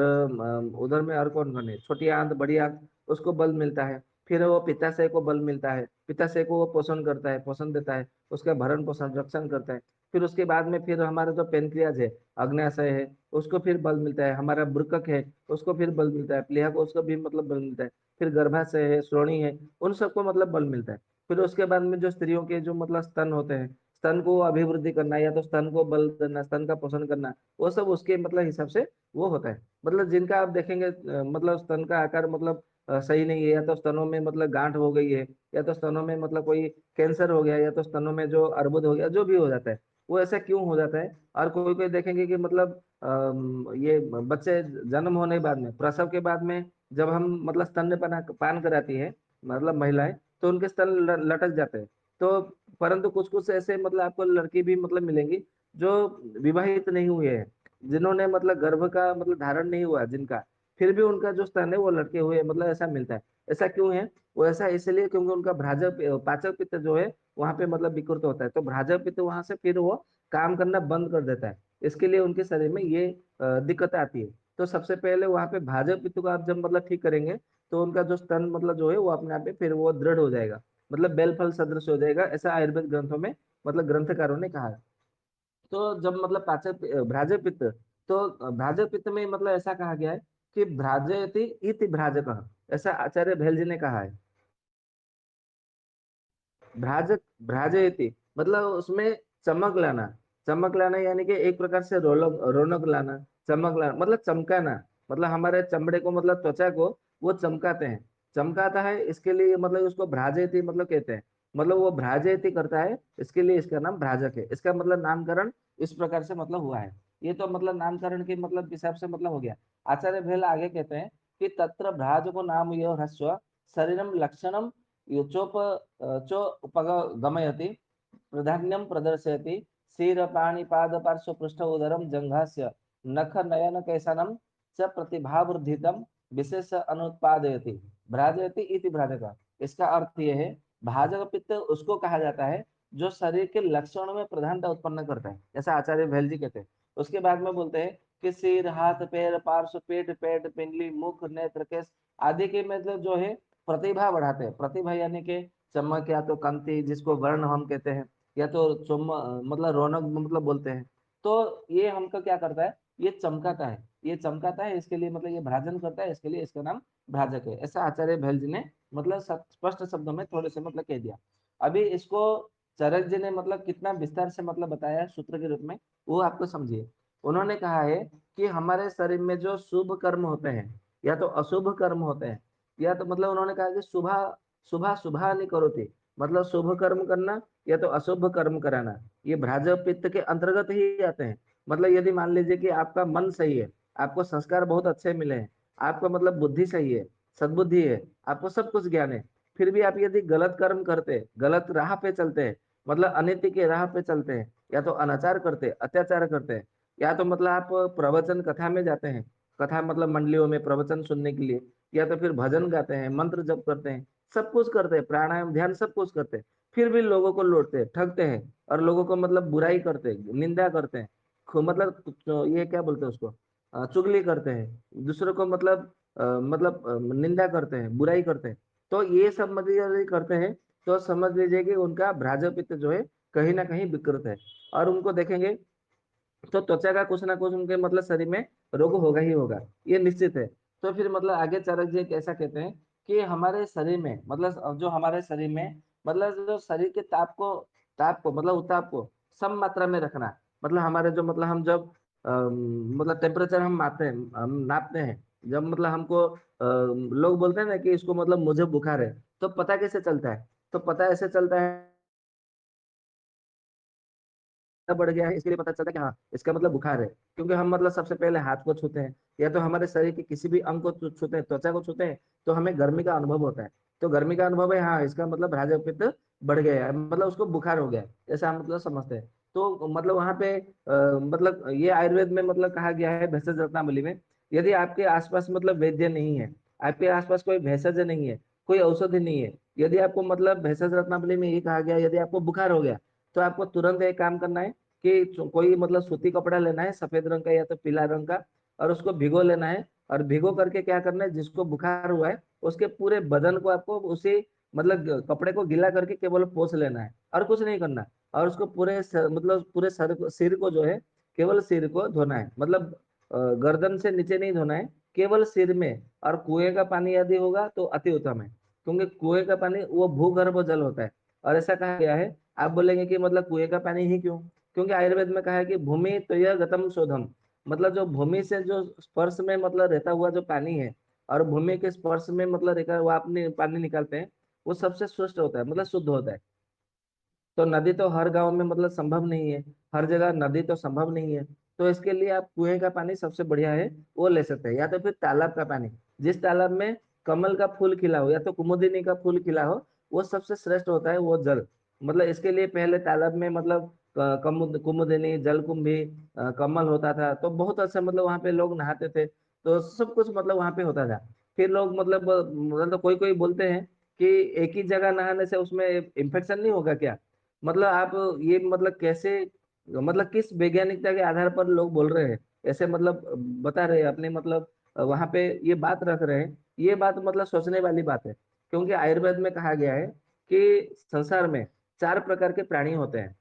उधर में और कौन कौन है, छोटी आंत, बड़ी आंत, उसको बल मिलता है। फिर वो पित्ताशय को बल मिलता है, पित्ताशय को वो पोषण करता है, पोषण देता है, उसका भरण पोषण रक्षण करता है। फिर उसके बाद में फिर हमारा जो पेनक्रियाज है, अग्न्याशय है, उसको फिर बल मिलता है। हमारा वृक्क है, उसको फिर बल मिलता है। प्लीहा को उसको भी मतलब बल मिलता है। फिर गर्भाशय है, श्रोणी है, उन सबको मतलब बल मिलता है। फिर उसके बाद में जो स्त्रियों के जो मतलब स्तन होते हैं, स्तन को अभिवृद्धि करना या तो स्तन को बल देना, स्तन का पोषण करना, वो सब उसके मतलब हिसाब से वो होता है। मतलब जिनका आप देखेंगे मतलब स्तन का आकार मतलब सही नहीं है, या तो स्तनों में मतलब गांठ हो गई है, या तो स्तनों में मतलब कोई कैंसर हो गया, या तो स्तनों में जो अर्बुद हो गया, जो भी हो जाता है, वो ऐसा क्यों हो जाता है। और कोई कोई देखेंगे कि मतलब ये बच्चे जन्म होने के बाद में, प्रसव के बाद में जब हम मतलब स्तन्यपान पान कराती है मतलब महिलाएं, तो उनके स्तन लटक जाते हैं। तो परंतु कुछ कुछ ऐसे मतलब आपको लड़की भी मतलब मिलेंगी जो विवाहित नहीं हुए हैं, जिन्होंने मतलब गर्भ का मतलब धारण नहीं हुआ जिनका, फिर भी उनका जो स्तन है वो लटके हुए मतलब ऐसा मिलता है। ऐसा क्यों है? वो ऐसा इसलिए क्योंकि उनका भ्राजक पाचक पित्त जो है वहां पे मतलब विकृत होता है, तो भ्राजक पित्त वहां से फिर वो काम करना बंद कर देता है। इसके लिए उनके शरीर में ये दिक्कत आती है। तो सबसे पहले वहां पे भाजक पित्त को आप जब मतलब ठीक करेंगे तो उनका जो स्तन मतलब जो है वो अपने आप ही फिर वो दृढ़ हो जाएगा, मतलब बेल फल सदृश हो जाएगा, ऐसा आयुर्वेद ग्रंथों में मतलब ग्रंथकारों ने कहा है। तो जब मतलब पाचक भ्राजक पित्त, तो भ्राजक पित्त में मतलब ऐसा कहा गया है कि भ्राजयति इति भ्राजक, ऐसा आचार्य भेल जी ने कहा है। भ्राजक भ्राजयति मतलब उसमें चमक लाना, चमक लाना यानी कि एक प्रकार से रौनक रौनक लाना, चमक लाना मतलब चमकाना, मतलब हमारे चमड़े को मतलब त्वचा को वो चमकाते हैं, चमकाता है, इसके लिए मतलब उसको भ्राजयति मतलब कहते हैं। मतलब वो भ्राजयति करता है, इसके लिए इसका नाम भ्राजक है। इसका मतलब नामकरण इस प्रकार से मतलब हुआ है। ये तो मतलब नामकरण के मतलब हिसाब से मतलब हो गया। आचार्य भेल आगे कहते हैं कि तत्र भ्राजको नाम यो ह्रस्व शरीरम लक्षणम चोप चो उपगमयति प्राधान्यम प्रदर्शयति शीर पाणि पाद पार्श्व पृष्ठ उदरम जंघास्य नख नयन कैसनम च प्रतिभावर्धितम विशेष अनुत्पादयति भ्राजयति इति भ्राजक। इसका अर्थ यह है भाजक पित्त उसको कहा जाता है जो शरीर के लक्षणों में प्रधानता उत्पन्न करता है, ऐसा आचार्य भैल जी कहते हैं। उसके बाद में बोलते हैं कि सिर, हाथ, पैर, पार्श्व, पेट, पेट, पिंडली, मुख, नेत्र, केश आदि के मतलब जो है प्रतिभा बढ़ाते हैं। प्रतिभा यानी कि चमक, या तो कांति जिसको वर्ण हम कहते हैं, या तो चम मतलब रौनक मतलब बोलते हैं। तो ये हमको क्या करता है, ये चमकाता है, ये चमकाता है, इसके लिए मतलब ये भ्राजन करता है, इसके लिए इसका नाम भ्राजक है, ऐसा आचार्य भैल जी ने मतलब स्पष्ट शब्दों में थोड़े से मतलब कह दिया। अभी इसको चरक जी ने मतलब कितना विस्तार से मतलब बताया है सूत्र के रूप में, वो आपको समझिए। उन्होंने कहा है कि हमारे शरीर में जो शुभ कर्म होते हैं या तो अशुभ कर्म होते हैं, या तो मतलब उन्होंने कहा कि शुभ शुभ शुभा नहीं करोति, मतलब शुभ कर्म करना या तो अशुभ कर्म कराना, ये भ्राजक पित्त के अंतर्गत ही आते हैं। मतलब यदि मान लीजिए कि आपका मन सही है, आपको संस्कार बहुत अच्छे मिले हैं, आपका मतलब बुद्धि सही है, सद्बुद्धि है, आपको सब कुछ ज्ञान है, फिर भी आप यदि गलत कर्म करते, गलत राह पे चलते हैं, मतलब अनीति के राह पे चलते हैं, या तो अनाचार करते, अत्याचार करते हैं, या तो मतलब आप प्रवचन कथा में जाते हैं, कथा मतलब मंडलियों में प्रवचन सुनने के लिए, या तो फिर भजन गाते हैं, मंत्र जप करते हैं, सब कुछ करते हैं, प्राणायाम, ध्यान सब कुछ करते हैं, फिर भी लोगों को लूटते हैं, ठगते हैं और लोगों को मतलब बुराई करते हैं, निंदा करते हैं, मतलब ये क्या बोलते हैं उसको, चुगली करते हैं, दूसरों को मतलब निंदा करते हैं, बुराई करते हैं। तो ये सब मतलब यदि करते हैं तो समझ लीजिए कि उनका भ्राजपित्त जो है कहीं ना कहीं विकृत है, और उनको देखेंगे तो त्वचा का कुछ ना कुछ उनके मतलब शरीर में रोग होगा ही होगा, ये निश्चित है। तो फिर मतलब आगे चाणक्य जी कैसा कहते हैं कि हमारे शरीर में मतलब जो हमारे शरीर में मतलब जो शरीर के ताप को मतलब उत्ताप को सम मात्रा में रखना, मतलब हमारे जो मतलब हम जब मतलब टेम्परेचर हम मापते हैं, हम नापते हैं, जब मतलब हमको लोग बोलते हैं ना कि इसको मतलब मुझे बुखार है, तो पता कैसे चलता है? तो पता ऐसे चलता है, बढ़ गया है इसके लिए पता चलता है कि हाँ इसका मतलब बुखार है, क्योंकि हम मतलब सबसे पहले हाथ को छूते हैं या तो हमारे शरीर के किसी भी अंग को छूते हैं, त्वचा को छूते हैं, तो हमें गर्मी का अनुभव होता है। तो गर्मी का अनुभव है, हाँ इसका मतलब राजपित्त बढ़ गया है, मतलब उसको बुखार हो गया है, ऐसा हम मतलब समझते हैं। तो मतलब वहां पे मतलब ये आयुर्वेद में मतलब कहा गया है भेषज रत्नावली में, यदि आपके आसपास मतलब वैद्य नहीं है, आपके आसपास कोई भेषज नहीं है, कोई औषधि नहीं है, यदि आपको मतलब भेषज रत्नावली में ये कहा गया यदि आपको बुखार हो गया, तो आपको तुरंत एक काम करना है कि कोई मतलब सूती कपड़ा लेना है सफेद रंग का या तो पीला रंग का, और उसको भिगो लेना है, और भिगो करके क्या करना है, जिसको बुखार हुआ है उसके पूरे बदन को आपको उसी मतलब कपड़े को गीला करके केवल पोंछ लेना है, और कुछ नहीं करना। और उसको मतलब पूरे सिर को जो है, केवल सिर को धोना है, मतलब गर्दन से नीचे नहीं धोना है, केवल सिर में। और कुएं का पानी यदि होगा तो अति उत्तम है, क्योंकि कुएं का पानी वो भूगर्भ जल होता है। और ऐसा कहा गया है, आप बोलेंगे कि मतलब कुएं का पानी ही क्यों? क्योंकि आयुर्वेद में कहा है कि भूमि तय गतम शोधम, मतलब जो भूमि से जो स्पर्श में मतलब रहता हुआ जो पानी है, और भूमि के स्पर्श में मतलब रहकर वो अपने पानी निकालते हैं, वो सबसे शुद्ध होता है, मतलब शुद्ध होता है। तो नदी तो हर गांव में मतलब संभव नहीं है, हर जगह नदी तो संभव नहीं है। तो इसके लिए आप कुएं का पानी सबसे बढ़िया है, वो ले सकते हैं, या तो फिर तालाब का पानी, जिस तालाब में कमल का फूल खिला हो या तो कुमुदिनी का फूल खिला हो, वो सबसे श्रेष्ठ होता है वो जल। मतलब इसके लिए पहले तालाब में मतलब कुमुदिनी, जलकुंभी, कमल होता था, तो बहुत अच्छा मतलब वहां पे लोग नहाते थे, तो सब कुछ मतलब वहां पे होता था। फिर लोग मतलब कोई कोई बोलते हैं कि एक ही जगह नहाने से उसमें इन्फेक्शन नहीं होगा क्या? मतलब आप ये मतलब कैसे, मतलब किस वैज्ञानिकता के आधार पर लोग बोल रहे हैं ऐसे, मतलब बता रहे हैं अपने मतलब वहां पे ये बात रख रहे हैं, ये बात मतलब सोचने वाली बात है। क्योंकि आयुर्वेद में कहा गया है कि संसार में 4 प्रकार के प्राणी होते हैं।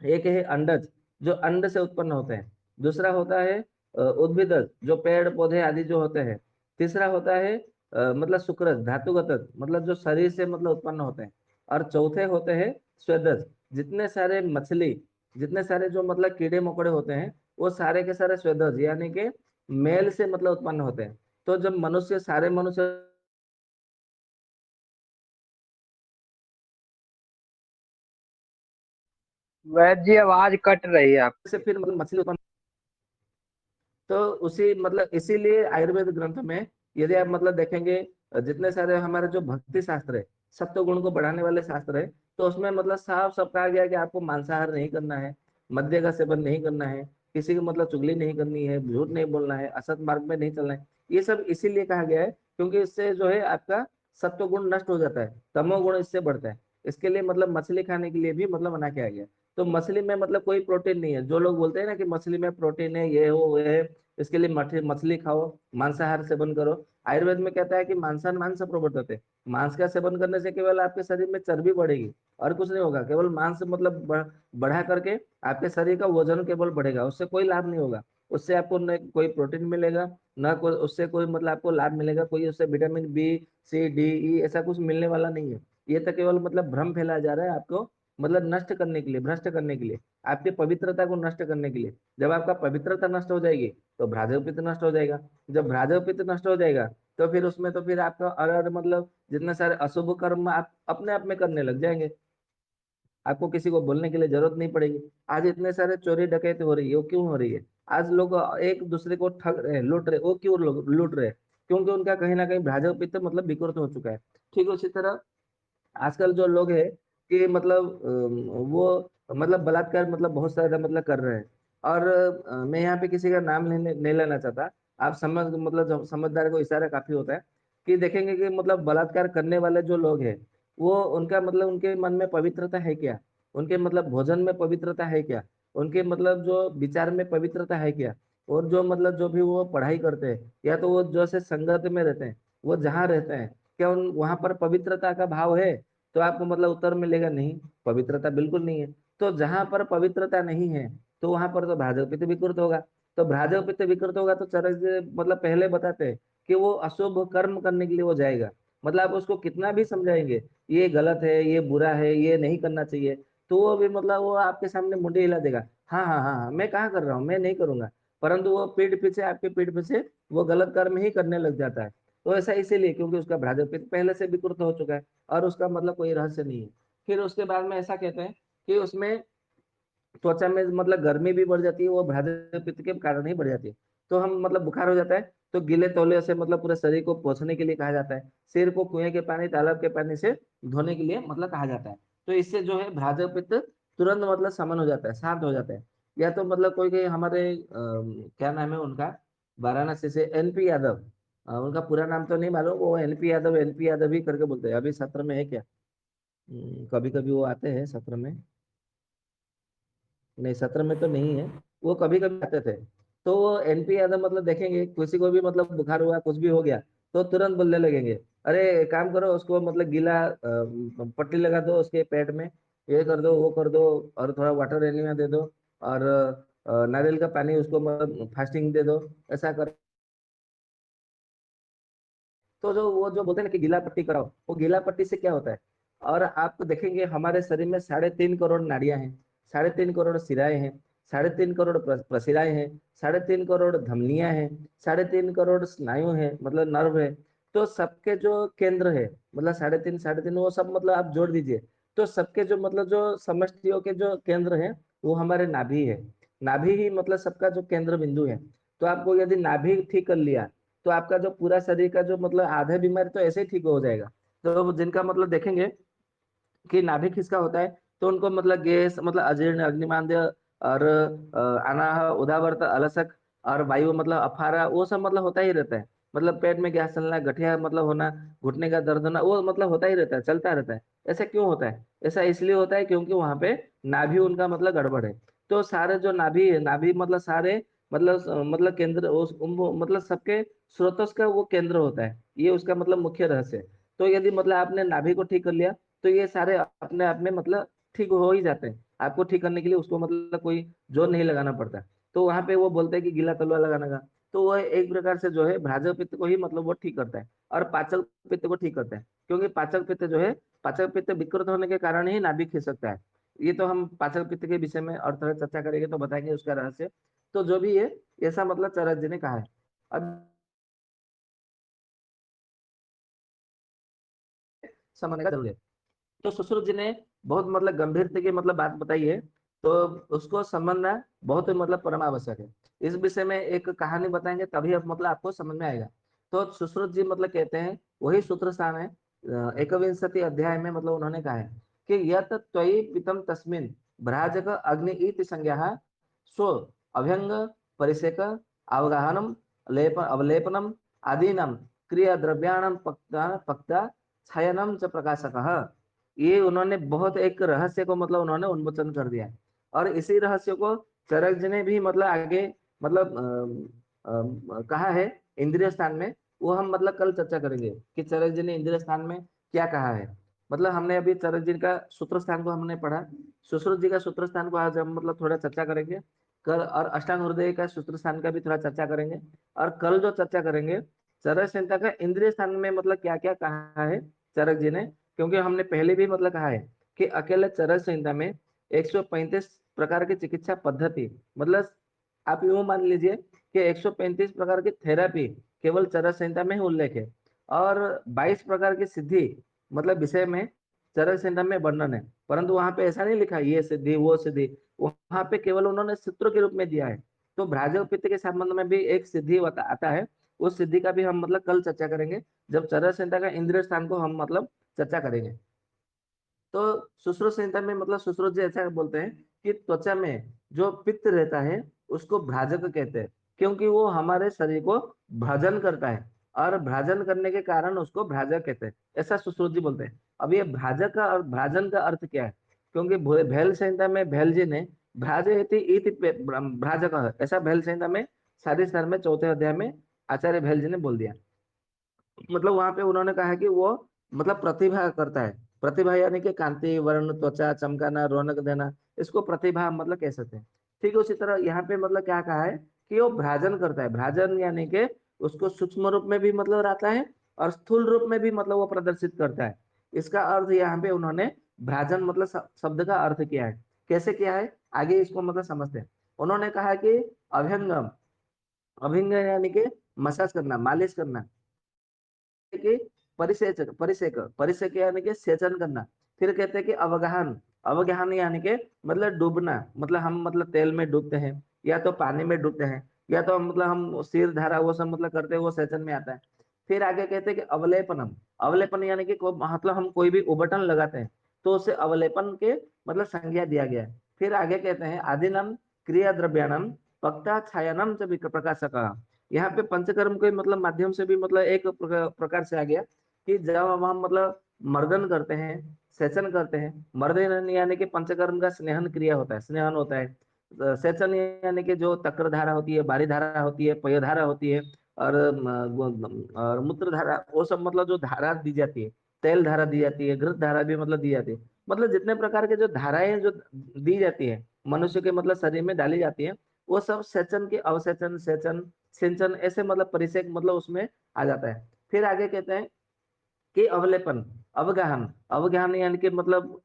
एक है अंडज, जो अंड से उत्पन्न होते हैं। दूसरा होता है उद्भिदज, जो पेड़ पौधे आदि जो होते हैं। तीसरा होता है मतलब शुक्रज, धातुगत, मतलब जो शरीर से मतलब उत्पन्न होते हैं। और चौथे होते हैं स्वेदज, जितने सारे मछली, जितने सारे जो मतलब कीड़े मकोड़े होते हैं, वो सारे के सारे स्वेदज यानी कि मेल से मतलब उत्पन्न होते हैं। तो जब मनुष्य, सारे मनुष्य वैद्य जी आवाज कट रही है आप। से फिर मतलब मछली उत्पन्न, तो उसी मतलब इसीलिए आयुर्वेद ग्रंथ में यदि आप मतलब देखेंगे, जितने सारे हमारे जो भक्ति शास्त्र है, सत्व गुण को बढ़ाने वाले शास्त्र है, तो उसमें मतलब साफ सब कहा गया कि आपको मांसाहार नहीं करना है, मद्य का सेवन नहीं करना है, किसी की मतलब चुगली नहीं करनी है, झूठ नहीं बोलना है, असत मार्ग में नहीं चलना है। ये सब इसीलिए कहा गया है क्योंकि इससे जो है आपका सत्व गुण नष्ट हो जाता है, तमो गुण इससे बढ़ता है। इसके लिए मतलब मछली खाने के लिए भी मतलब मना किया गया है। तो मछली में मतलब कोई प्रोटीन नहीं है, जो लोग बोलते हैं ना कि मछली में प्रोटीन है, ये हो वो है, इसके लिए मछली खाओ, मांसाहार सेवन करो। आयुर्वेद में कहता है कि मांसाहार मांस प्रवर्तते, मांस का सेवन करने से केवल आपके शरीर में चर्बी बढ़ेगी और कुछ नहीं होगा, केवल मांस मतलब बढ़ा करके आपके शरीर का वजन केवल बढ़ेगा, उससे कोई लाभ नहीं होगा। उससे आपको न कोई प्रोटीन मिलेगा, न कोई उससे कोई मतलब आपको लाभ मिलेगा, कोई उससे विटामिन बी, सी, डी, ई ऐसा कुछ मिलने वाला नहीं है। ये तो केवल मतलब भ्रम फैलाया जा रहा है आपको, मतलब नष्ट करने के लिए, भ्रष्ट करने के लिए, आपकी पवित्रता को नष्ट करने के लिए। जब आपका पवित्रता नष्ट हो जाएगी तो भ्राजपित्त नष्ट हो जाएगा। जब भ्राजपित्त नष्ट हो जाएगा तो फिर उसमें तो फिर आपका अर मतलब जितने सारे अशुभ कर्म आप अपने आप में करने लग जाएंगे, आपको किसी को बोलने के लिए जरूरत नहीं पड़ेगी। आज इतने सारे चोरी डकैती हो रही है, वो क्यों हो रही है? आज लोग एक दूसरे को ठग रहे हैं, लूट रहे, वो क्यों लोग लूट रहे हैं? क्योंकि उनका कहीं ना कहीं भ्राजक पित्त मतलब विकृत हो चुका है। ठीक उसी तरह आजकल जो लोग है कि मतलब वो मतलब बलात्कार मतलब बहुत सारा मतलब कर रहे हैं। और मैं यहाँ पे किसी का नाम नहीं लेना चाहता। आप समझ मतलब समझदार को इशारा काफी होता है कि देखेंगे कि मतलब बलात्कार करने वाले जो लोग हैं वो उनका मतलब उनके मन में पवित्रता है क्या, उनके मतलब भोजन में पवित्रता है क्या, उनके मतलब जो विचार में पवित्रता है क्या, और जो मतलब जो भी वो पढ़ाई करते हैं या तो वो जो से संगत में रहते हैं, वो जहाँ रहते हैं क्या उन वहां पर पवित्रता का भाव है? तो आपको मतलब उत्तर मिलेगा नहीं, पवित्रता बिल्कुल नहीं है। तो जहां पर पवित्रता नहीं है तो वहां पर तो भ्राजक पित्त विकृत होगा। तो भ्राजक पित्त विकृत होगा तो चरक मतलब पहले बताते हैं कि वो अशुभ कर्म करने के लिए वो जाएगा। मतलब आप उसको कितना भी समझाएंगे ये गलत है, ये बुरा है, ये नहीं करना चाहिए, तो वो भी मतलब वो आपके सामने मुंडी हिला देगा। हाँ हाँ हाँ हाँ, मैं कहाँ कर रहा हूँ, मैं नहीं करूंगा। परंतु वो पीठ पीछे आपके पीठ पीछे वो गलत कर्म ही करने लग जाता है। तो ऐसा इसीलिए क्योंकि उसका भ्राजक पित्त पहले से विकृत हो चुका है और उसका मतलब कोई रहस्य नहीं है। फिर उसके बाद में ऐसा कहते हैं कि उसमें त्वचा में मतलब गर्मी भी बढ़ जाती है, वो भ्राजक पित्त के कारण ही बढ़ जाती है। तो हम मतलब बुखार हो जाता है तो गीले तौलिया से मतलब पूरे शरीर को पोंछने के लिए कहा जाता है। सिर को कुएं के पानी तालाब के पानी से धोने के लिए मतलब कहा जाता है। तो इससे जो है भ्राजक पित्त तुरंत मतलब शमन हो जाता है, शांत हो जाता है। या तो मतलब कोई कोई हमारे क्या नाम है उनका, वाराणसी से एनपी यादव, उनका पूरा नाम तो नहीं मालूम, वो एनपी यादव ही करके बोलते हैं। अभी सत्र में है क्या? कभी कभी वो आते हैं सत्र में, नहीं सत्र में तो नहीं है, वो कभी कभी आते थे। तो वो एनपी यादव मतलब देखेंगे किसी को भी मतलब बुखार हुआ कुछ भी हो गया तो तुरंत बोलने लगेंगे, अरे एक काम करो उसको मतलब गीला पट्टी लगा दो उसके पेट में, ये कर दो वो कर दो, और थोड़ा वाटर एनिमा दे दो, और नारियल का पानी उसको मतलब फास्टिंग दे दो, ऐसा कर। तो जो वो जो बोलते हैं ना कि गीला पट्टी कराओ, वो गीला पट्टी से क्या होता है? और आप देखेंगे हमारे शरीर में 3.5 करोड़ नाड़ियां हैं, 3.5 करोड़ सिराएं हैं, 3.5 करोड़ प्रशिराएं हैं, 3.5 करोड़ धमनियां हैं, 3.5 करोड़ स्नायु है मतलब नर्व है। तो सबके जो केंद्र है मतलब साढ़े तीन वो सब मतलब आप जोड़ दीजिए, तो सबके जो मतलब जो समष्टियों के जो केंद्र है वो हमारे नाभि है। नाभि ही मतलब सबका जो केंद्र बिंदु है। तो आपको यदि नाभि ठीक कर लिया तो आपका जो पूरा शरीर का जो मतलब आधे बीमारी तो ऐसे ही ठीक हो जाएगा। तो जिनका मतलब देखेंगे कि नाभिक किसका होता है तो उनको मतलब गैस मतलब अजीर्ण अग्निमांद्य और अनाह उदावरत अलसक और वायु मतलब अफारा वो सब मतलब होता ही रहता है। मतलब पेट में गैस चलना, गठिया मतलब होना, घुटने का दर्द होना, वो मतलब होता ही रहता है, चलता रहता है। ऐसा क्यों होता है? ऐसा इसलिए होता है क्योंकि वहां पे नाभि उनका मतलब गड़बड़ है। तो सारे जो नाभि है, नाभि मतलब सारे मतलब केंद्र मतलब सबके स्रोतों का वो केंद्र होता है, ये उसका मतलब मुख्य रहस्य है। तो यदि मतलब आपने नाभि को ठीक कर लिया तो ये सारे अपने आप में मतलब ठीक हो ही जाते हैं। आपको ठीक करने के लिए उसको मतलब कोई जोर नहीं लगाना पड़ता। तो वहां पे वो बोलते हैं कि गीला तलवा लगाने का, तो वो एक प्रकार से जो है भ्राजक पित्त को ही मतलब वो ठीक करता है और पाचक पित्त को ठीक करता है। क्योंकि पाचक पित्त जो है, पाचक पित्त विकृत होने के कारण ही नाभि खिंच सकता है। ये तो हम पाचक पित्त के विषय में और थोड़ा चर्चा करेंगे तो बताएंगे उसका रहस्य। तो जो भी है ऐसा मतलब चरक जी ने कहा है। अब समझने का जरूरी है। तो सुश्रुत जी ने बहुत मतलब गंभीरता की मतलब बात बताई है, तो उसको समझना बहुत ही मतलब परम आवश्यक है। इस विषय में एक कहानी बताएंगे तभी अब मतलब आपको समझ में आएगा। तो सुश्रुत जी मतलब कहते हैं, वही सूत्र स्थान है 21 अध्याय में मतलब उन्होंने कहा है कि यत त्वयि पितम तस्मिन भ्राजक अग्नि इति संज्ञा स्व अभ्यंग परिसेक अवगाहनम अवलेपनम आदीनम क्रिया द्रव्याणम पक्ता छायनम च प्रकाशक। ये उन्होंने बहुत एक रहस्य को मतलब उन्होंने उन्मोचन कर दिया है। और इसी रहस्य को चरक जी ने भी मतलब आगे मतलब कहा है इंद्रिय स्थान में। वो हम मतलब कल चर्चा करेंगे कि चरक जी ने इंद्रिय स्थान में क्या कहा है। मतलब हमने अभी चरक जी का सूत्र स्थान को हमने पढ़ा, सुश्रुत जी का सूत्र स्थान को आज हम मतलब थोड़ा चर्चा करेंगे कल, और अष्टांग हृदय का सूत्र स्थान का भी थोड़ा चर्चा करेंगे। और कल जो चर्चा करेंगे चरक संहिता का इंद्रिय स्थान में मतलब क्या क्या कहा है चरक जी ने। क्योंकि हमने पहले भी मतलब कहा है कि अकेले चरक संहिता में 135 प्रकार की चिकित्सा पद्धति, मतलब आप यूं मान लीजिए कि 135 प्रकार की थेरेपी केवल चरक संहिता में ही उल्लेख है। और 22 प्रकार की सिद्धि मतलब विषय में चरक संहिता में वर्णन है। परंतु वहां पे ऐसा नहीं लिखा ये सिद्धि वो सिद्धि, वहां पे केवल उन्होंने सूत्र के रूप में दिया है। तो भ्राजक पित्त के संबंध में भी एक सिद्धि आता है, उस सिद्धि का भी हम मतलब कल चर्चा करेंगे, जब चरक संहिता का इंद्रिय स्थान को हम मतलब चर्चा करेंगे। तो सुश्रुत संहिता में मतलब सुश्रुत जी ऐसा बोलते हैं कि त्वचा में जो पित्त रहता है उसको भ्राजक कहते हैं, क्योंकि वो हमारे शरीर को भ्रजन करता है और भ्राजन करने के कारण उसको भ्राजक कहते हैं, ऐसा सुश्रुत जी बोलते हैं। अब ये भ्राजक का और भ्राजन का अर्थ क्या है? क्योंकि भेल संहिता में भेल जी ने भ्राजयति इति भ्राजक ऐसा भेल संहिता में सारी स्तर में चौथे अध्याय में आचार्य भेल जी ने बोल दिया। मतलब वहां पे उन्होंने कहा कि वो मतलब प्रतिभा करता है। प्रतिभा यानी कि कांति, वर्ण, त्वचा, चमकाना, रौनक देना, इसको प्रतिभा मतलब कह सकते हैं। ठीक है, उसी तरह यहाँ पे मतलब क्या कहा है कि वो भ्राजन करता है। भ्राजन यानी कि उसको सूक्ष्म रूप में भी मतलब आता है और स्थूल रूप में भी मतलब वो प्रदर्शित करता है। इसका अर्थ यहाँ पे उन्होंने भ्राजन मतलब शब्द का अर्थ किया है। कैसे किया है आगे इसको मतलब समझते हैं। उन्होंने कहा कि अभ्यंगम, अभिंग यानी कि मसाज करना, मालिश करना, कि परिसेचक, परिसेक, परिसेक यानी कि सेचन करना। फिर कहते हैं कि अवगाहन, अवगाहन यानी कि मतलब डूबना, मतलब हम मतलब तेल में डूबते हैं या तो पानी में डूबते हैं या तो मतलब हम सिर धारा वो सब मतलब करते हैं, वो सेचन में आता है। फिर आगे कहते हैं कि अवलेपनम, अवलेपन यानी कि मतलब हम कोई भी उबटन लगाते हैं तो उसे अवलेपन के मतलब संज्ञा दिया गया है। फिर आगे कहते हैं आदिनम क्रिया द्रव्यानम पक्ता छायानम च प्रकाशक। यहाँ पे पंचकर्म के मतलब माध्यम से भी मतलब एक प्रकार से आ गया कि जब हम मतलब मर्दन करते हैं, सेचन करते हैं। मर्दन यानी कि पंचकर्म का स्नेहन क्रिया होता है, स्नेहन होता है। सेचन यानी कि जो तक्र धारा होती है, बारी धारा होती है, पय धारा होती है और और मूत्र धारा, वो सब मतलब जो धारा दी जाती है, तेल धारा दी जाती है, घृत धारा भी मतलब दी जाती है। मतलब जितने प्रकार के जो धाराएं जो दी जाती है मनुष्य के मतलब शरीर में डाली जाती है, वो सब सेचन के अवसेचन, सेचन, सिंचन ऐसे मतलब परिसेक मतलब उसमें आ जाता है। फिर आगे कहते हैं कि अवलेपन, अवगाहन, अवगाहन यानी कि मतलब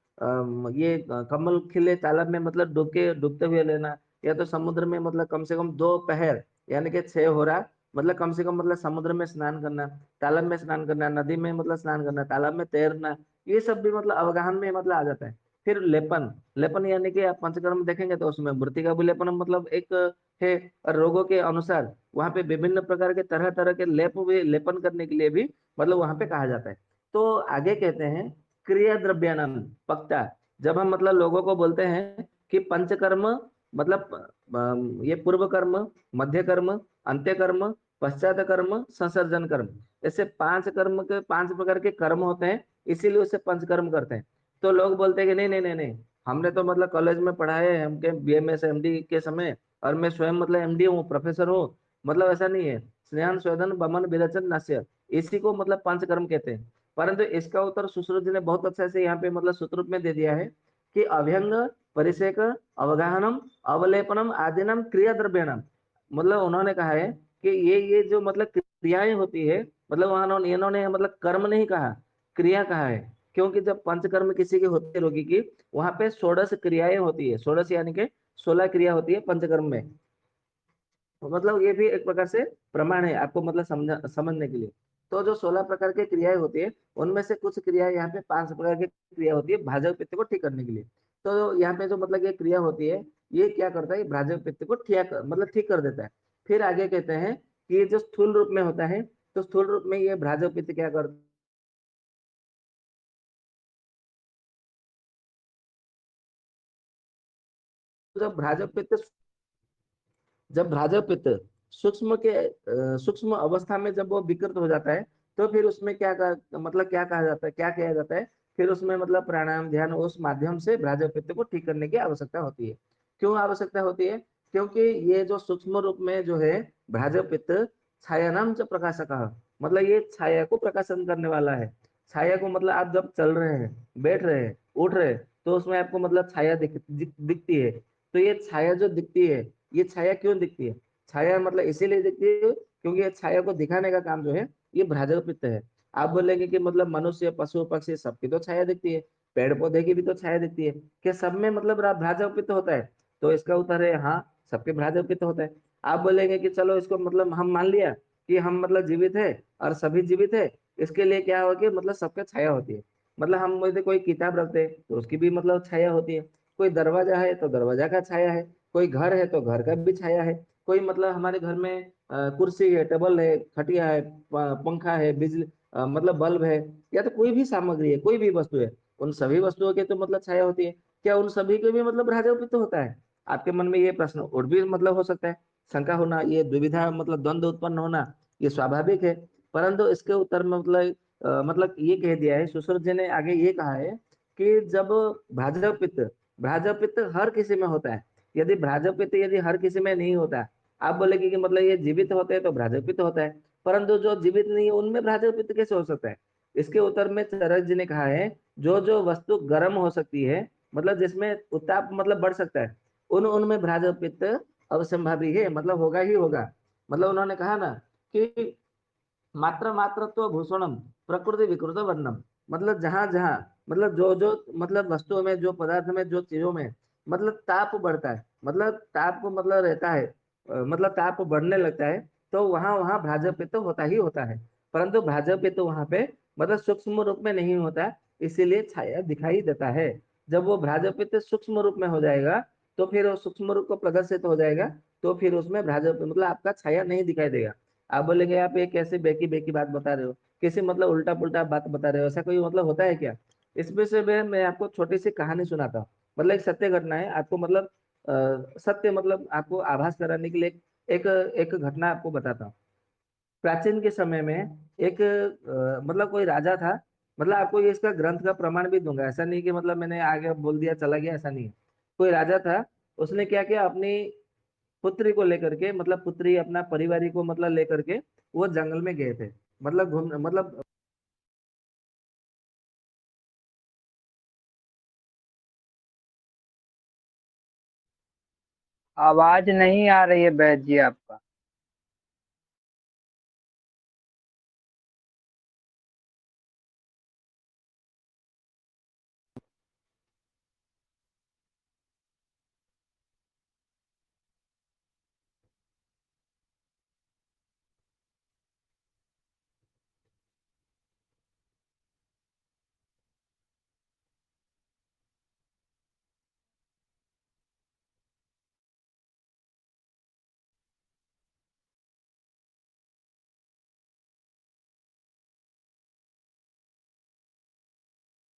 ये कमल खिले तालाब में मतलब डूबते हुए लेना, या तो समुद्र में मतलब कम से कम 2 पहर यानी कि 6 होरा मतलब कम से कम मतलब समुद्र में स्नान करना, तालाब में स्नान करना, नदी में मतलब स्नान करना, तालाब में तैरना, ये सब भी मतलब अवगाहन में मतलब आ जाता है। फिर लेपन, लेपन यानी कि आप पंचकर्म देखेंगे तो उसमें मृतिका विलेपन मतलब एक है। और रोगों के अनुसार वहां पे विभिन्न प्रकार के तरह तरह के लेप भी लेपन करने के लिए भी मतलब वहां पे कहा जाता है। तो आगे कहते हैं क्रिया द्रव्यानम पक्ता, जब हम मतलब लोगों को बोलते हैं कि पंचकर्म मतलब ये पूर्व कर्म, मध्य कर्म, अंत्य कर्म, पश्चात कर्म, संसर्जन कर्म, ऐसे 5 कर्म के 5 प्रकार के कर्म होते हैं, इसीलिए उसे पंचकर्म करते हैं। तो लोग बोलते हैं कि नहीं नहीं नहीं नहीं, हमने तो मतलब कॉलेज में पढ़ा है, हमके बीएमएस एमडी के समय, और मैं स्वयं मतलब एमडी हूँ, प्रोफेसर हूँ, मतलब ऐसा नहीं है। स्नेहन स्वेदन बमन विरचन नास्य, इसी को मतलब पंचकर्म कहते हैं। परंतु इसका उत्तर सुश्रुत जी ने बहुत अच्छे से यहाँ पे मतलब सूत्र में दे दिया है कि अभ्यंग, परिसेक, अवगाहनम, अवलेपनम आदिनम क्रिया द्रव्यनम, मतलब उन्होंने कहा है कि ये जो मतलब क्रियाएं होती है, मतलब वहां इन्होंने मतलब कर्म नहीं कहा, क्रिया कहा है। क्योंकि जब पंचकर्म किसी के होते रोगी की, वहां पे 16 क्रियाएं होती है, 16 यानी कि 16 क्रिया होती है पंचकर्म में। तो मतलब ये भी एक प्रकार से प्रमाण है आपको मतलब समझने के लिए। तो जो 16 प्रकार की क्रियाएं होती है, उनमें से कुछ क्रियाएं यहाँ पे 5 प्रकार की क्रिया होती है भाजक पित्त को ठीक करने के लिए। तो यहाँ पे जो मतलब ये क्रिया होती है, ये क्या करता है, भाजक पित्त को मतलब ठीक कर देता है। फिर आगे कहते हैं कि ये जो स्थूल रूप में होता है, तो स्थूल रूप में ये भ्राजक पित्त क्या करता है, जब भ्राजक पित्त, जब भ्राजक पित्त सूक्ष्म अवस्था में जब वो विकृत हो जाता है, तो फिर उसमें मतलब क्या कहा जाता है, क्या किया जाता है, फिर उसमें मतलब प्राणायाम ध्यान उस माध्यम से भ्राजक पित्त को ठीक करने की आवश्यकता होती है। क्यों आवश्यकता होती है? क्योंकि ये जो सूक्ष्म रूप में जो है भ्राजक पित्त छायानाम च प्रकाशक, मतलब ये छाया को प्रकाशन करने वाला है। छाया को मतलब आप जब चल रहे हैं, बैठ रहे हैं, उठ रहे हैं, तो उसमें आपको मतलब छाया दिखती है। तो ये छाया जो दिखती है, ये छाया क्यों दिखती है? छाया मतलब इसीलिए दिखती है क्योंकि ये छाया को दिखाने का काम जो है ये भ्राजक पित्त है। आप बोलेंगे कि मतलब मनुष्य, पशु पक्षी सबकी तो छाया दिखती है, पेड़ पौधे की भी तो छाया दिखती है, क्या सब में मतलब भ्राजक पित्त होता है? तो इसका उत्तर है हाँ, सबके भ्राजक पित्त होता है। आप बोलेंगे कि चलो इसको मतलब हम मान लिया कि हम मतलब जीवित है और सभी जीवित है, इसके लिए क्या होगा कि मतलब सबका छाया होती है। मतलब हम यदि कोई किताब रखते हैं तो उसकी भी मतलब छाया होती है, कोई दरवाजा है तो दरवाजा का छाया है, कोई घर है तो घर का भी छाया है, कोई मतलब हमारे घर में कुर्सी है, टेबल है, खटिया है, पंखा है, बिजली मतलब बल्ब है, या तो कोई भी सामग्री है, कोई भी वस्तु है, उन सभी वस्तुओं के तो मतलब छाया होती है। क्या उन सभी के भी मतलब राजोपित होता है? आपके मन में ये प्रश्न और भी मतलब हो सकता है, शंका होना, ये दुविधा मतलब द्वंद्व उत्पन्न होना, ये स्वाभाविक है। परंतु इसके उत्तर में मतलब ये कह दिया है, सुश्रुत जी ने आगे ये कहा है कि जब भ्राजपित्त भ्राजपित्त हर किसी में होता है, यदि भ्राजपित्त यदि हर किसी में नहीं होता, आप बोलेंगे कि मतलब ये जीवित होते हैं तो भ्राजपित्त होता है, परंतु जो जीवित नहीं है उनमें भ्राजपित्त कैसे हो सकता है? इसके उत्तर में चरक जी ने कहा है, जो जो वस्तु गर्म हो सकती है, मतलब जिसमें उत्ताप मतलब बढ़ सकता है, उन उनमें भ्राजपित्त अवसंभावी है, मतलब होगा ही होगा। मतलब उन्होंने कहा ना कि मात्र मात्रत्व भूषणम प्रकृति विकृत वर्णम, मतलब जहां जहां मतलब जो जो मतलब वस्तुओं में, जो पदार्थ में, जो चीजों में मतलब ताप बढ़ता है, मतलब ताप मतलब रहता है, मतलब ताप बढ़ने लगता है, तो वहां वहां भ्राजपित्त होता ही होता है। परंतु भ्राजपित्त वहां पे मतलब सूक्ष्म रूप में नहीं होता, इसीलिए छाया दिखाई देता है। जब वो भ्राजपित्त सूक्ष्म रूप में हो जाएगा, तो फिर वो सूक्ष्म रूप को प्रदर्शित हो जाएगा, तो फिर उसमें भ्राजपित्त मतलब आपका छाया नहीं दिखाई देगा। आप बोलेंगे आप ये कैसे बेकी बेकी बात बता रहे हो, कैसे मतलब उल्टा पुल्टा बात बता रहे हो, ऐसा कोई मतलब होता है क्या? इस विषय में मैं आपको छोटी सी कहानी सुनाता हूँ, मतलब एक सत्य घटना है, आपको मतलब सत्य मतलब आपको आभास कराने के लिए एक एक घटना आपको बताता हूँ। प्राचीन के समय में एक मतलब कोई राजा था, मतलब आपको ये इसका ग्रंथ का प्रमाण भी दूंगा, ऐसा नहीं कि मतलब मैंने आगे बोल दिया चला गया, ऐसा नहीं है। कोई राजा था, उसने क्या किया, अपनी पुत्री को लेकर के, मतलब पुत्री अपना परिवारी को मतलब लेकर के वो जंगल में गए थे, मतलब घूम मतलब आवाज नहीं आ रही है वैद्य जी आपका।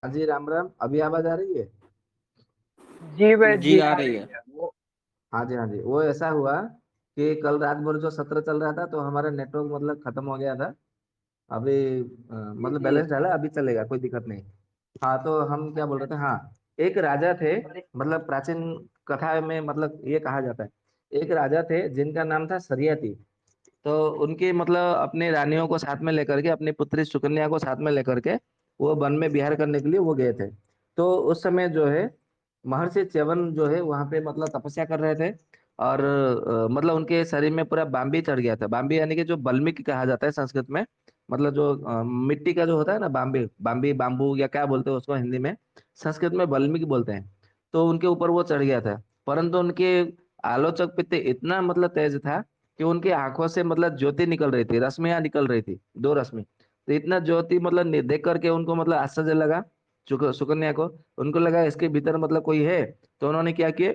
हाँ जी, राम राम, अभी आवाज आ रही है? जी वैद्य जी जी आ आ रही रही है। है। हाँ जी, हाँ जी, वो ऐसा हुआ कि कल रात भर जो सत्र चल रहा था, तो हमारा नेटवर्क मतलब खत्म हो गया था। अभी जी मतलब जी। बैलेंस डाला, अभी चलेगा, कोई दिक्कत नहीं। हाँ, तो हम क्या बोल रहे थे, हाँ, एक राजा थे, मतलब प्राचीन कथा में मतलब ये कहा जाता है, एक राजा थे जिनका नाम था सरियाती। तो उनकी मतलब अपनी रानियों को साथ में लेकर के, अपनी पुत्री सुकन्या को साथ में लेकर के वो वन में विहार करने के लिए वो गए थे। तो उस समय जो है महर्षि च्यवन जो है वहां पे मतलब तपस्या कर रहे थे, और मतलब उनके शरीर में पूरा बाम्बी चढ़ गया था। बाम्बी यानी कि जो बल्मिक कहा जाता है संस्कृत में, मतलब जो मिट्टी का जो होता है ना, बाम्बी बाम्बी बाम्बू या क्या बोलते हैं उसको हिंदी में, संस्कृत में बल्मिक बोलते हैं। तो उनके ऊपर वो चढ़ गया था, परंतु उनके आलोचक पित्त इतना मतलब तेज था कि उनकी आंखों से मतलब ज्योति निकल रही थी, रश्मियां निकल रही थी, दो रश्मि। तो इतना ज्योति मतलब देख करके उनको मतलब आश्चर्य लगा, सुकन्या को। उनको लगा इसके भीतर मतलब कोई है। तो उन्होंने क्या किया,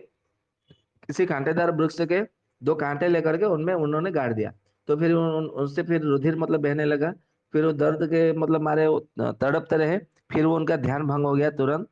किसी कांटेदार वृक्ष के दो कांटे लेकर के उनमें उन्होंने गाड़ दिया। तो फिर उनसे फिर रुधिर मतलब बहने लगा। फिर वो दर्द के मतलब मारे वो तड़पते रहे। फिर वो उनका ध्यान भंग हो गया तुरंत,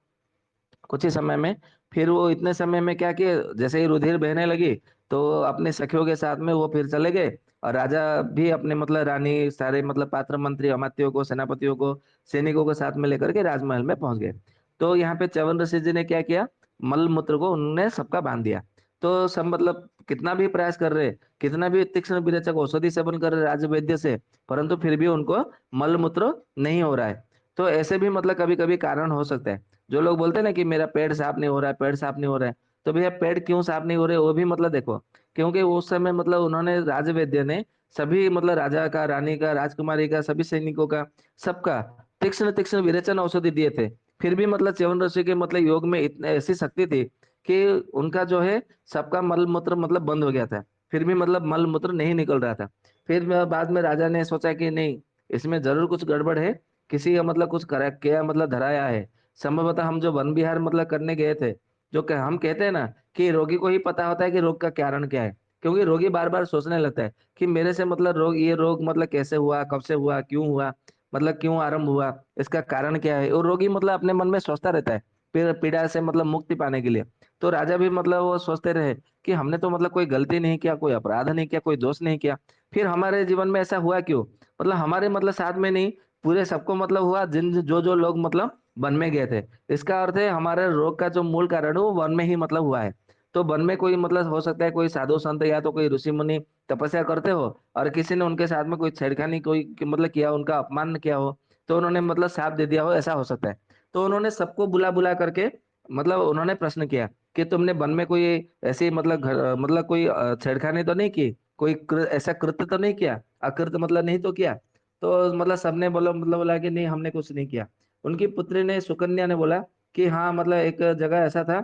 कुछ ही समय में। फिर वो इतने समय में क्या किए, जैसे ही रुधिर बहने लगी, तो अपने सखियों के साथ में वो फिर चले गए। और राजा भी अपने मतलब रानी, सारे मतलब पात्र मंत्री, अमात्यों को, सेनापतियों को, सैनिकों को साथ में लेकर के राजमहल में पहुंच गए। तो यहाँ पे च्यवन ऋषि जी ने क्या किया, मल मूत्र को उन्होंने सबका बांध दिया। तो सब मतलब कितना भी प्रयास कर रहे, कितना भी तीक्ष्ण विरेचक औषधि सेवन कर रहे राजवैद्य से, परंतु फिर भी उनको मल मूत्र नहीं हो रहा है। तो ऐसे भी मतलब कभी कभी कारण हो सकता है। जो लोग बोलते हैं ना कि मेरा पेट साफ नहीं हो रहा है, पेट साफ नहीं हो रहा है, तो भैया पेट क्यों साफ नहीं हो रहे वो भी मतलब देखो। क्योंकि उस समय मतलब उन्होंने, राजवैद्य ने सभी मतलब राजा का, रानी का, राजकुमारी का, सभी सैनिकों का, सबका तीक्ष्ण तीक्ष्ण विरेचन औषधि दिए थे। फिर भी मतलब च्यवन ऋषि के मतलब योग में इतने ऐसी शक्ति थी कि उनका जो है सबका मल मूत्र मतलब बंद हो गया था। फिर भी मतलब मल मूत्र नहीं निकल रहा था। फिर बाद में राजा ने सोचा कि नहीं, इसमें जरूर कुछ गड़बड़ है, किसी का मतलब कुछ करा किया मतलब धराया है। संभवतः हम जो वन विहार मतलब करने गए थे, जो हम कहते हैं ना कि रोगी को ही पता होता है कि रोग का कारण क्या है, क्योंकि रोगी बार बार सोचने लगता है कि मेरे से मतलब ये रोग मतलब कैसे हुआ, कब से हुआ, क्यों हुआ, मतलब क्यों आरंभ हुआ, इसका कारण क्या है, और रोगी मतलब अपने मन में सोचता रहता है पीड़ा से मतलब मुक्ति पाने के लिए। तो राजा भी मतलब वो सोचते रहे कि हमने तो मतलब कोई गलती नहीं किया, कोई अपराध नहीं किया, कोई दोष नहीं किया, फिर हमारे जीवन में ऐसा हुआ क्यों? मतलब हमारे मतलब साथ में नहीं, पूरे सबको मतलब हुआ, जिन जो जो लोग मतलब वन में गए थे। इसका अर्थ है हमारे रोग का जो मूल कारण है वो वन में ही मतलब हुआ है। तो वन में कोई मतलब हो सकता है कोई साधु संत या तो कोई ऋषि मुनि तपस्या करते हो, और किसी ने उनके साथ में कोई छेड़खानी मतलब किया, उनका अपमान किया हो, तो उन्होंने मतलब शाप दे दिया हो, ऐसा हो सकता है। तो उन्होंने सबको बुला बुला करके मतलब उन्होंने प्रश्न किया कि तुमने वन में कोई ऐसी मतलब मतलब कोई छेड़खानी तो नहीं की, कोई ऐसा कृत्य तो नहीं किया, अकृत्य मतलब नहीं तो किया? तो मतलब सबने बोला कि नहीं, हमने कुछ नहीं किया। उनकी पुत्री ने, सुकन्या ने बोला कि हाँ, मतलब एक जगह ऐसा था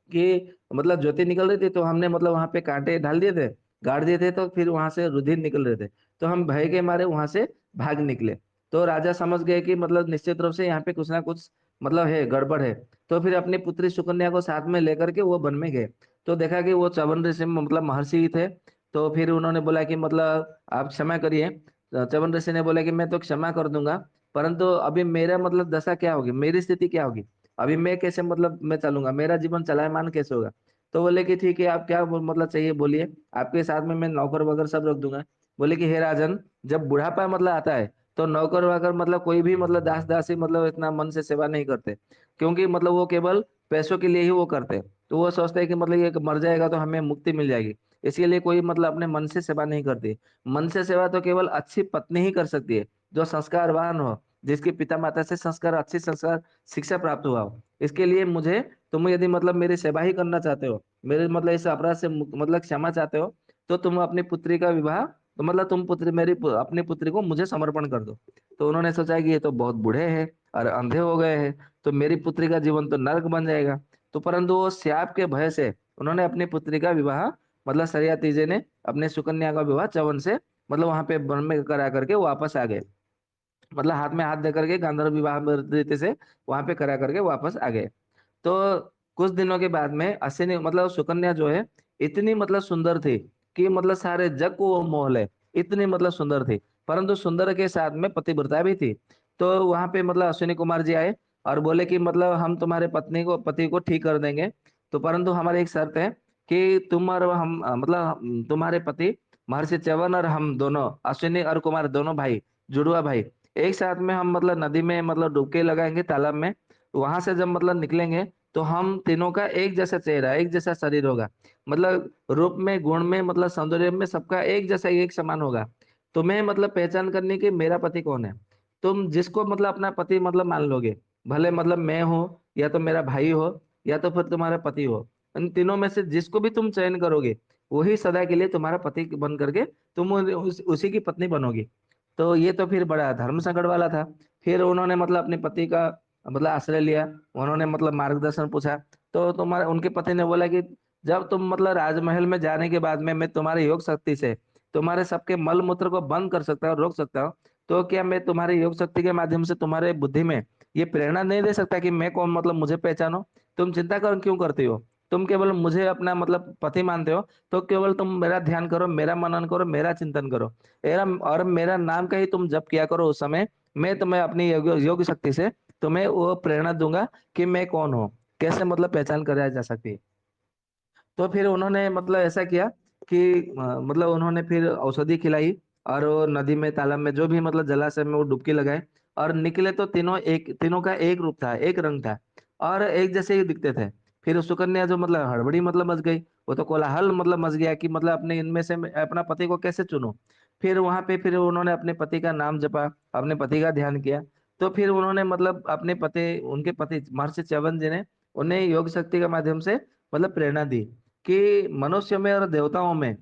कि मतलब ज्योति निकल रही थी, तो हमने मतलब वहां पे कांटे डाल दिए थे, गाड़ दिए थे, तो फिर वहां से रुधिर निकल रहे थे, तो हम भय के मारे वहां से भाग निकले। तो राजा समझ गए कि मतलब निश्चित रूप से यहाँ पे कुछ ना कुछ मतलब है, गड़बड़ है। तो फिर अपनी पुत्री सुकन्या को साथ में लेकर के वो वन में गए। तो देखा कि वो च्यवन ऋषि मतलब महर्षि ही थे। तो फिर उन्होंने बोला कि मतलब आप क्षमा करिए। च्यवन ऋषि ने बोला कि मैं तो क्षमा कर दूंगा, परंतु अभी मेरा मतलब दशा क्या होगी, मेरी स्थिति क्या होगी, अभी मैं कैसे मतलब मैं चलूंगा, मेरा जीवन चलायमान कैसे होगा? तो बोले कि ठीक है, आप क्या मतलब चाहिए बोलिए, आपके साथ में मैं नौकर वगैरह सब रख दूंगा। बोले कि हे राजन, जब बुढ़ापा मतलब आता है तो नौकर वगैरह मतलब कोई भी मतलब दास दासी मतलब इतना मन से सेवा नहीं करते, क्योंकि मतलब वो केवल पैसों के लिए ही वो करते हैं। तो वो सोचते हैं कि मतलब ये मर जाएगा तो हमें मुक्ति मिल जाएगी, इसीलिए कोई मतलब अपने मन से सेवा नहीं करती। मन से सेवा तो केवल अच्छी पत्नी ही कर सकती है, जो संस्कारवान हो, जिसके पिता माता से संस्कार, अच्छी संस्कार शिक्षा प्राप्त हुआ हो। इसके लिए मुझे, तुम यदि मतलब मेरी सेवा ही करना चाहते हो, मेरे मतलब इस अपराध से मतलब क्षमा चाहते हो, तो तुम अपनी पुत्री का विवाह, तो मतलब तुम अपनी पुत्री को मुझे समर्पण कर दो। तो उन्होंने सोचा कि ये तो बहुत बूढ़े हैं और अंधे हो गए हैं, तो मेरी पुत्री का जीवन तो नरक बन जाएगा। तो परंतु वो श्राप के भय से उन्होंने अपनी पुत्री का विवाह मतलब सरियाती जी ने अपने सुकन्या का विवाह च्यवन से मतलब वहां पे वन में करा करके वापस आ गए। मतलब हाथ में हाथ दे करके गांधर्व विवाह रीति से वहां पे करा करके वापस आ गए। तो कुछ दिनों के बाद में अश्विनी मतलब सुकन्या जो है, इतनी मतलब सुंदर थी कि मतलब सारे जग को वो मोह ले, इतनी मतलब सुंदर थी। परंतु सुंदर के साथ में पतिव्रता भी थी। तो वहां पे मतलब अश्विनी कुमार जी आए और बोले कि मतलब हम तुम्हारे पति को ठीक कर देंगे, तो परंतु हमारी एक शर्त है कि तुम और हम मतलब तुम्हारे पति महर्षि च्यवन और हम दोनों, अश्विनी और कुमार दोनों भाई, जुड़वा भाई, एक साथ में हम मतलब नदी में मतलब डुबकी लगाएंगे, तालाब में। वहां से जब मतलब निकलेंगे तो हम तीनों का एक जैसा चेहरा, एक जैसा शरीर होगा, मतलब रूप में, गुण में, मतलब सौंदर्य में सबका एक जैसा, एक समान होगा। तुम्हें मतलब पहचान करने की मेरा पति कौन है, तुम जिसको मतलब अपना पति मतलब मान लोगे, भले मतलब मैं हो, या तो मेरा भाई हो, या तो फिर तुम्हारा पति हो, इन तीनों में से जिसको भी तुम चयन करोगे, वही सदा के लिए तुम्हारा पति बन करके तुम उसी की पत्नी बनोगी। तो ये तो फिर बड़ा धर्म संकट वाला था। फिर उन्होंने मतलब अपने पति का मतलब आश्रय लिया, उन्होंने मतलब मार्गदर्शन पूछा। तो तुम्हारे उनके पति ने बोला कि जब तुम मतलब राजमहल में जाने के बाद में मैं तुम्हारे योग शक्ति से तुम्हारे सबके मल मूत्र को बंद कर सकता हूँ, रोक सकता हूँ, तो क्या मैं तुम्हारे योग शक्ति के माध्यम से तुम्हारे बुद्धि में ये प्रेरणा नहीं दे सकता कि मैं कौन, मतलब मुझे पहचानो? तुम चिंता कर क्यों करती हो? तुम केवल मुझे अपना मतलब पति मानते हो, तो केवल तुम मेरा ध्यान करो, मेरा मनन करो, मेरा चिंतन करो, मेरा और मेरा नाम का ही तुम जप किया करो। उस समय मैं तुम्हें अपनी योग शक्ति से तुम्हें वो प्रेरणा दूंगा कि मैं कौन हूँ, कैसे मतलब पहचान कराया जा सकती है। तो फिर उन्होंने मतलब ऐसा किया कि मतलब उन्होंने फिर औषधि खिलाई, और वो नदी में, तालाब में, जो भी मतलब जलाशय में वो डुबकी लगाए, और निकले तो तीनों का एक रूप था, एक रंग था, और एक जैसे ही दिखते थे। फिर सुकन्या जो मतलब हड़बड़ी मतलब मच गई, वो तो कोलाहल मतलब मच गया कि मतलब अपने इनमें से मैं अपना पति को कैसे चुनूं। फिर वहां पे फिर उन्होंने अपने पति का नाम जपा, अपने पति का ध्यान किया। तो फिर उन्होंने मतलब अपने पति, उनके पति महर्षि च्यवन जी ने उन्हें योग शक्ति के माध्यम से मतलब प्रेरणा दी कि मनुष्य में और देवताओं में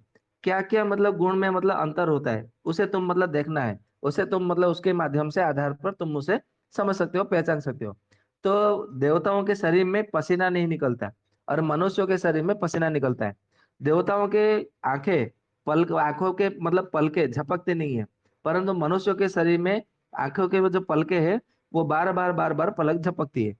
क्या क्या मतलब गुण में मतलब अंतर होता है, उसे तुम मतलब देखना है, उसे तुम मतलब उसके माध्यम से, आधार पर तुम उसे समझ सकते हो, पहचान सकते हो। तो देवताओं के शरीर में पसीना नहीं निकलता, और मनुष्यों के शरीर में पसीना निकलता है। देवताओं के आंखें, पलक, आंखों के मतलब पलके झपकते नहीं है, परंतु मनुष्यों के शरीर में आंखों के वो जो पलके है, वो बार बार पलक झपकती है।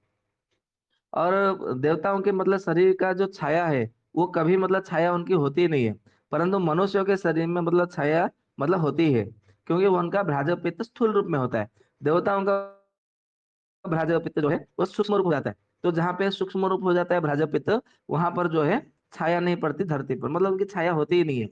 और देवताओं के मतलब शरीर का जो छाया है, वो कभी मतलब छाया उनकी होती ही नहीं है, परंतु मनुष्यों के शरीर में मतलब छाया मतलब होती है, क्योंकि वो उनका भ्राजक पित्त स्थूल रूप में होता है। देवताओं का भ्राजक पित्त जो है वो सूक्ष्म रूप हो जाता है। तो जहाँ पे सूक्ष्म रूप हो जाता है भ्राजक पित्त, वहां पर जो है छाया नहीं पड़ती धरती पर, मतलब उनकी छाया होती ही नहीं है।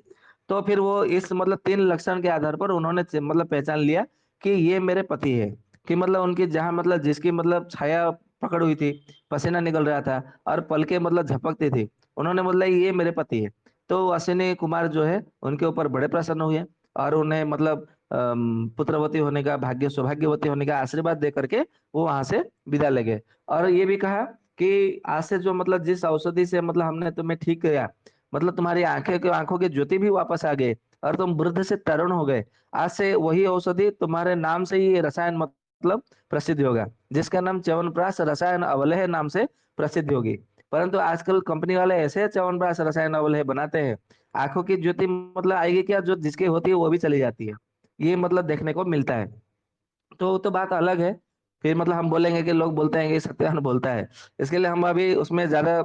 तो फिर वो इस मतलब 3 लक्षण के आधार पर उन्होंने मतलब पहचान लिया कि ये मेरे पति है। कि मतलब उनकी जहाँ मतलब जिसकी मतलब छाया पकड़ हुई थी, पसीना निकल रहा था और पलके मतलब झपकती थी, उन्होंने मतलब ये मेरे पति है। तो अश्विनी कुमार जो है उनके ऊपर बड़े प्रसन्न हुए और उन्हें मतलब पुत्रवती होने का भाग्य, सौभाग्यवती होने का आशीर्वाद दे करके वो वहां से विदा ले गए। और ये भी कहा कि आज से जो मतलब जिस औषधि से मतलब हमने तुम्हें ठीक किया, मतलब तुम्हारी आंखों की ज्योति भी वापस आ गई और तुम वृद्ध से तरुण हो गए। आज से वही औषधि तुम्हारे नाम से ही रसायन मतलब प्रसिद्ध होगा, जिसका नाम च्यवनप्राश रसायन अवलेह नाम से प्रसिद्ध होगी। परंतु आजकल कंपनी वाले ऐसे च्यवनप्राश रसायन अवलेह बनाते हैं, आंखों की ज्योति मतलब आएगी क्या, जो जिसकी होती है वो भी चली जाती है। ये मतलब देखने को मिलता है। तो वो तो बात अलग है। फिर मतलब हम बोलेंगे कि लोग बोलते हैं कि सत्यान बोलता है, इसके लिए हम अभी उसमें ज्यादा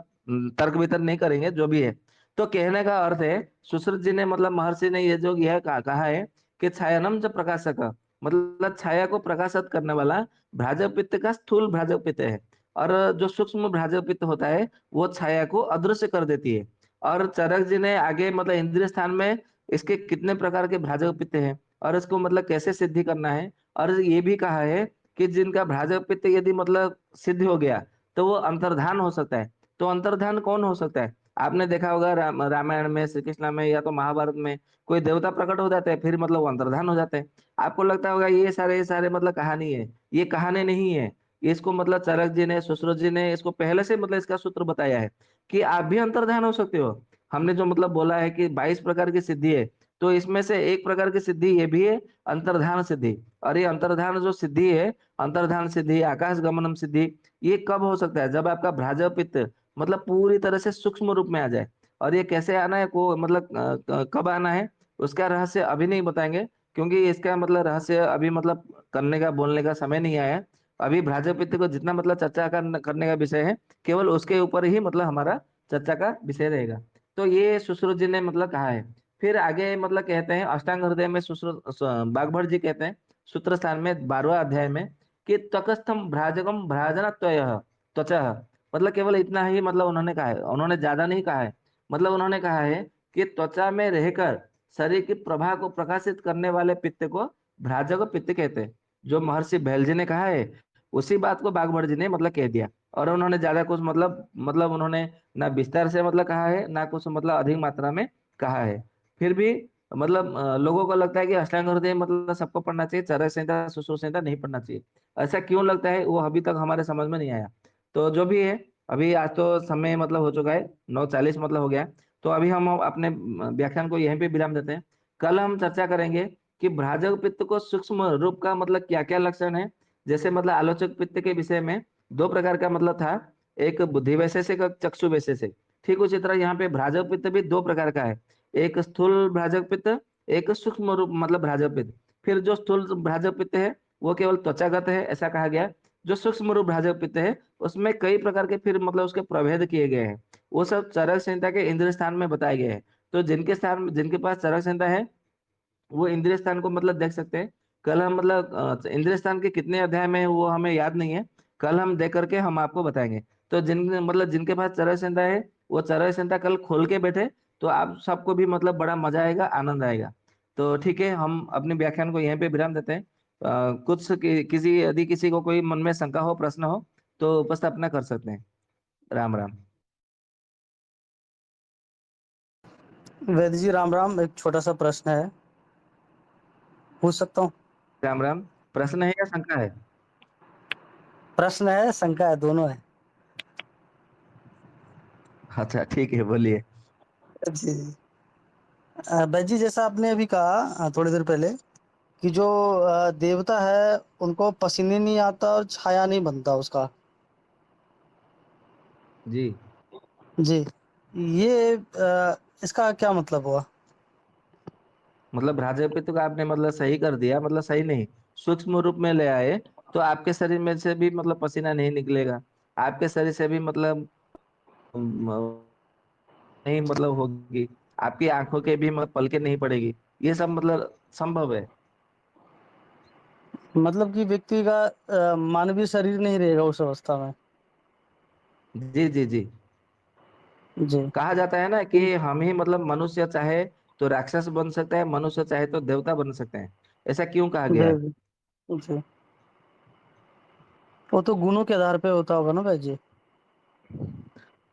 तर्क वितर्क नहीं करेंगे, जो भी है। तो कहने का अर्थ है, सुश्रुत जी ने मतलब महर्षि ने ये जो यह कहा है कि छायानम च प्रकाशक, मतलब छाया को प्रकाशित करने वाला भ्राजक पित्त का स्थूल भ्राजक पित्त है। और जो सूक्ष्म भ्राजक पित्त होता है वो छाया को अदृश्य कर देती है। और चरक जी ने आगे मतलब इंद्रिय स्थान में इसके कितने प्रकार के भ्राजक पित्त हैं और इसको मतलब कैसे सिद्धि करना है। और ये भी कहा है कि जिनका भ्राजक पित्त यदि मतलब सिद्ध हो गया तो वो अंतर्धान हो सकता है। तो अंतर्धान कौन हो सकता है? आपने देखा होगा रामायण में, श्री कृष्ण में या तो महाभारत में कोई देवता प्रकट हो जाते हैं, फिर मतलब वो अंतर्धान हो जाते हैं। आपको लगता होगा ये सारे मतलब कहानी है, ये कहानी नहीं है। इसको मतलब चरक जी ने, सुश्रुत जी ने इसको पहले से मतलब इसका सूत्र बताया है कि आप भी अंतर्धान हो सकते हो। हमने जो मतलब बोला है कि 22 प्रकार की सिद्धि है, तो इसमें से एक प्रकार की सिद्धि ये भी है, अंतर्धान सिद्धि। और ये अंतर्धान जो सिद्धि है, अंतर्धान सिद्धि, आकाश गमनम सिद्धि, ये कब हो सकता है? जब आपका भ्राजक पित्त मतलब पूरी तरह से सूक्ष्म रूप में आ जाए। और ये कैसे आना है, को मतलब कब आना है, उसका रहस्य अभी नहीं बताएंगे, क्योंकि इसका मतलब रहस्य अभी मतलब करने का, बोलने का समय नहीं आया है। अभी भ्राजक पित्त को जितना मतलब चर्चा करने का विषय है, केवल उसके ऊपर ही मतलब हमारा चर्चा का विषय रहेगा। तो ये सुश्रुत जी ने मतलब कहा है। फिर आगे मतलब कहते हैं अष्टांग हृदय में बागभट जी कहते हैं सूत्र स्थान में 12वां अध्याय में कि तकस्थम भ्राजकम भ्राजना त्वचा, मतलब केवल इतना ही मतलब उन्होंने कहा है, उन्होंने ज्यादा नहीं कहा है। मतलब उन्होंने कहा है कि त्वचा में रहकर शरीर की प्रभा को प्रकाशित करने वाले पित्त को भ्राजक पित्त कहते हैं। जो महर्षि बैल जी ने कहा है उसी बात को बागभट जी ने मतलब कह दिया। और उन्होंने ज्यादा कुछ मतलब उन्होंने ना विस्तार से मतलब कहा है, ना कुछ मतलब अधिक मात्रा में कहा है। फिर भी मतलब लोगों को लगता है कि अष्टांग हृदय मतलब सबको पढ़ना चाहिए, चरक संहिता, सुश्रुत संहिता नहीं पढ़ना चाहिए। ऐसा क्यों लगता है, वो अभी तक हमारे समझ में नहीं आया। तो जो भी है, अभी आज तो समय मतलब हो चुका है, 9:40 मतलब हो गया है। तो अभी हम अपने व्याख्यान को यहीं पे विराम देते हैं। कल हम चर्चा करेंगे कि भ्राजक पित्त को सूक्ष्म रूप का मतलब क्या क्या लक्षण है। जैसे मतलब आलोचक पित्त के विषय में 2 प्रकार का मतलब था, एक बुद्धि वैशेषिक, एक चक्षु वैशेषिक। ठीक उसी तरह यहाँ पे भ्राजक पित्त भी 2 प्रकार का है, एक स्थूल भ्राजक पित्त, एक सूक्ष्म रूप मतलब भ्राजक पित्त। फिर जो स्थूल भ्राजक पित्त है वो केवल त्वचागत है, ऐसा कहा गया है। जो सूक्ष्म रूप भ्राजक पित्त है उसमें कई प्रकार के फिर मतलब उसके प्रभेद किए गए हैं। वो सब चरक संहिता के इंद्रिय स्थान में बताए गए हैं। तो जिनके पास चरक संहिता है वो इंद्रिय स्थान को मतलब देख सकते हैं। कल हम मतलब इंद्रिय स्थान के कितने अध्याय में है वो हमें याद नहीं है, कल हम देख करके हम आपको बताएंगे। तो जिनके पास चरक संहिता है वो चरक संहिता कल खोल के बैठे, तो आप सबको भी मतलब बड़ा मजा आएगा, आनंद आएगा। तो ठीक है, हम अपने व्याख्यान को यहीं पे विराम देते हैं। किसी यदि किसी को कोई मन में शंका हो, प्रश्न हो, तो उपस्थापना कर सकते हैं। राम राम। वैद्य जी राम राम, एक छोटा सा प्रश्न है, पूछ सकता हूँ? राम राम। प्रश्न है या शंका है? प्रश्न है, शंका है, दोनों है। अच्छा ठीक है, बोलिए। जी जी। वैद्य जी, जैसा आपने अभी कहा थोड़ी देर पहले कि जो देवता है उनको पसीने नहीं आता और छाया नहीं बनता उसका। जी, जी। ये इसका क्या मतलब हुआ? मतलब भ्राजपति को आपने मतलब सही कर दिया, मतलब सही नहीं, सूक्ष्म रूप में ले आए, तो आपके शरीर में से भी मतलब पसीना नहीं निकलेगा, आपके शरीर से भी मतलब नहीं मतलब होगी, आपकी आंखों के भी मतलब पलके नहीं पड़ेगी, ये सब मतलब संभव है। मतलब कि व्यक्ति का मानवीय शरीर नहीं रहेगा उस अवस्था में। जी जी जी। जी। कहा जाता है ना कि हम ही मतलब मनुष्य चाहे तो राक्षस बन सकते हैं, मनुष्य चाहे तो देवता बन सकते हैं। ऐसा क्यों कहा गया जी। है? जी। जी। वो तो गुणों के आधार पे होता होगा ना भाई जी।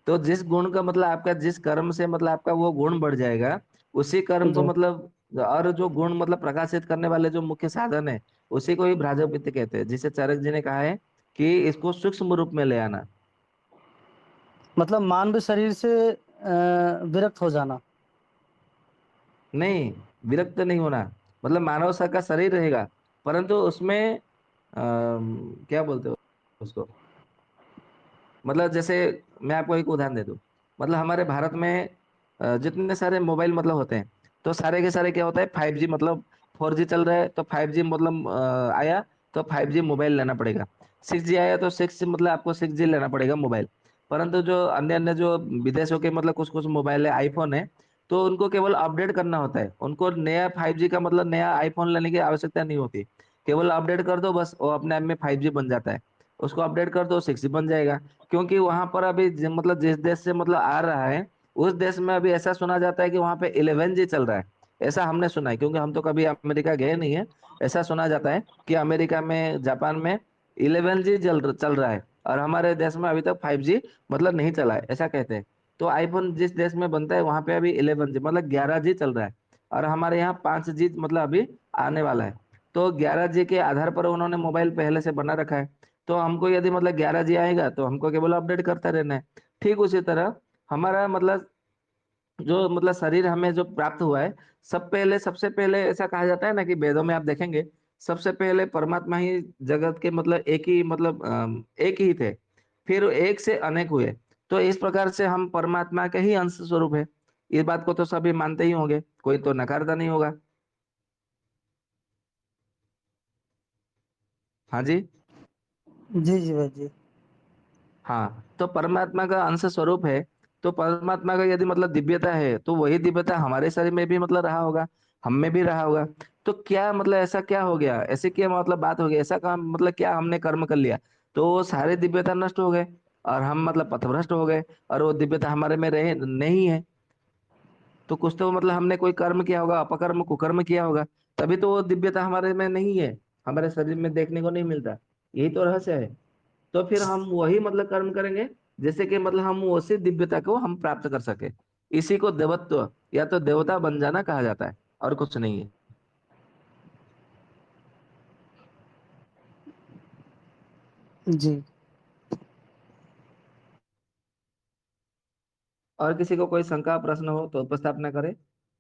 तो जिस गुण का मतलब आपका जिस कर्म से मतलब आपका वो गुण बढ़ जाएगा, उसी कर्म को जी। मतलब, और जो गुण मतलब प्रकाशित करने वाले जो मुख्य साधन है, उसी को ही भ्राजपत्य कहते हैं, जिसे चरक जी ने कहा है कि इसको सूक्ष्म रूप में ले आना। मतलब मानव शरीर से विरक्त हो जाना। नहीं, विरक्त नहीं होना, मतलब मानव सा का शरीर रहेगा, परंतु उसमें क्या बोलते हो उसको, मतलब जैसे मैं आपको एक उदाहरण दे दूं। मतलब हमारे भारत में जितने सारे मोबाइल मतलब होते हैं, तो सारे के सारे क्या होता है, 5G मतलब 4G चल रहा है तो 5G मतलब आया तो 5G मोबाइल लेना पड़ेगा। 6G आया तो 6 मतलब आपको 6G लेना पड़ेगा मोबाइल। परंतु जो अन्य अन्य जो विदेशों के मतलब कुछ कुछ मोबाइल है, आईफोन है, तो उनको केवल अपडेट करना होता है, उनको नया 5G का मतलब नया आईफोन लेने की आवश्यकता नहीं होती। केवल अपडेट कर दो बस, वो अपने आप में 5G बन जाता है। उसको अपडेट कर दो, 6G बन जाएगा। क्योंकि वहां पर अभी मतलब जिस देश से मतलब आ रहा है, उस देश में अभी ऐसा सुना जाता है कि वहां पे 11G चल रहा है। ऐसा हमने सुना है, क्योंकि हम तो कभी अमेरिका गए नहीं है। ऐसा सुना जाता है कि अमेरिका में, जापान में 11G चल रहा है, और हमारे देश में अभी तक 5G मतलब नहीं चला है, ऐसा कहते हैं। तो आईफोन जिस देश में बनता है वहां पे अभी 11G मतलब 11G चल रहा है, और हमारे यहाँ 5G मतलब अभी आने वाला है। तो 11G के आधार पर उन्होंने मोबाइल पहले से बना रखा है। तो हमको यदि मतलब 11G आएगा तो हमको केवल अपडेट करता रहना है। ठीक उसी तरह हमारा मतलब जो मतलब शरीर हमें जो प्राप्त हुआ है, सबसे पहले ऐसा कहा जाता है ना कि वेदों में आप देखेंगे, सबसे पहले परमात्मा ही जगत के मतलब एक ही मतलब एक ही थे, फिर एक से अनेक हुए। तो इस प्रकार से हम परमात्मा के ही अंश स्वरूप है। इस बात को तो सभी मानते ही होंगे, कोई तो नकारता नहीं होगा। हाँ जी। जी जी भाई जी। हाँ, तो परमात्मा का अंश स्वरूप है, तो परमात्मा का यदि मतलब दिव्यता है, तो वही दिव्यता हमारे शरीर में भी मतलब रहा होगा, हम में भी रहा होगा। तो क्या मतलब ऐसा क्या हो गया, ऐसे क्या मतलब बात हो गई, ऐसा काम मतलब क्या हमने कर्म कर लिया तो वो सारे दिव्यता नष्ट हो गए, और हम मतलब पथभ्रष्ट हो गए, और वो दिव्यता हमारे में रहे नहीं है। तो कुछ तो मतलब हमने कोई कर्म किया होगा, अपकर्म कुकर्म किया होगा, तभी तो वो दिव्यता हमारे में नहीं है, हमारे शरीर में देखने को नहीं मिलता। यही तो रहस्य है। तो फिर हम वही मतलब कर्म करेंगे, जैसे कि मतलब हम उसी दिव्यता को हम प्राप्त कर सके। इसी को देवत्व या तो देवता बन जाना कहा जाता है, और कुछ नहीं है। जी। और किसी को कोई शंका प्रश्न हो तो उपस्थापना करें,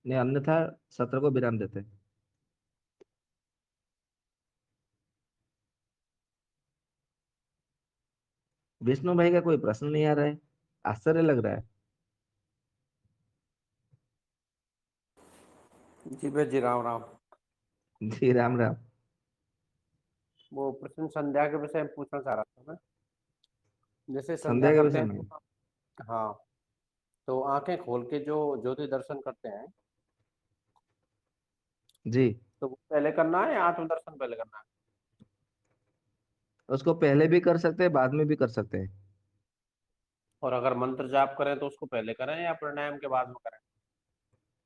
नहीं अन्यथा सत्र को विराम देते हैं। विष्णु भाई का कोई प्रश्न नहीं आ रहा है, आश्चर्य लग रहा है। जी भाई जी, राम राम। जी राम राम। वो प्रश्न संध्या के विषय में पूछना चाह रहा था मैं। जैसे संध्या संध्या के करते विषय हैं में। तो, हाँ, तो आंखें खोल के जो ज्योति दर्शन करते हैं, जी। तो वो पहले करना है या आत्म दर्शन पहले करना है? उसको पहले भी कर सकते हैं, बाद में भी कर सकते हैं। और अगर मंत्र जाप करें तो उसको पहले करें या प्राणायाम के बाद में करें?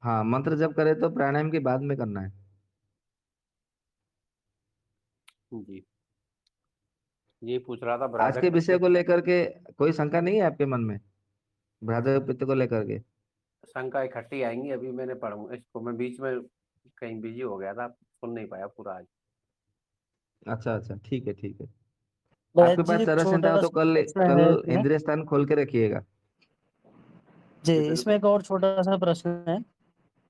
हाँ, मंत्र जप करे तो प्राणायाम के बाद में करना है। जी, ये पूछ रहा था आज के ब्राजक विषय पित्त। को लेकर के कोई शंका नहीं है आपके मन में, भ्रातृ पित्त को लेकर के? शंका इकट्ठी आएंगी, अभी मैंने पढ़ूंगा इसको, मैं बीच में कहीं बिजी हो गया था, सुन नहीं पाया पूरा आज। अच्छा अच्छा, ठीक है ठीक है। वैद आपके जी पास एक तरह चिंता हो छोटा तो सा कल प्रश्न कल है इसमें। इंद्रिय स्थान खोल के रखिएगा। जी, जी इसमें बिल्कुल। एक और छोटा सा प्रश्न है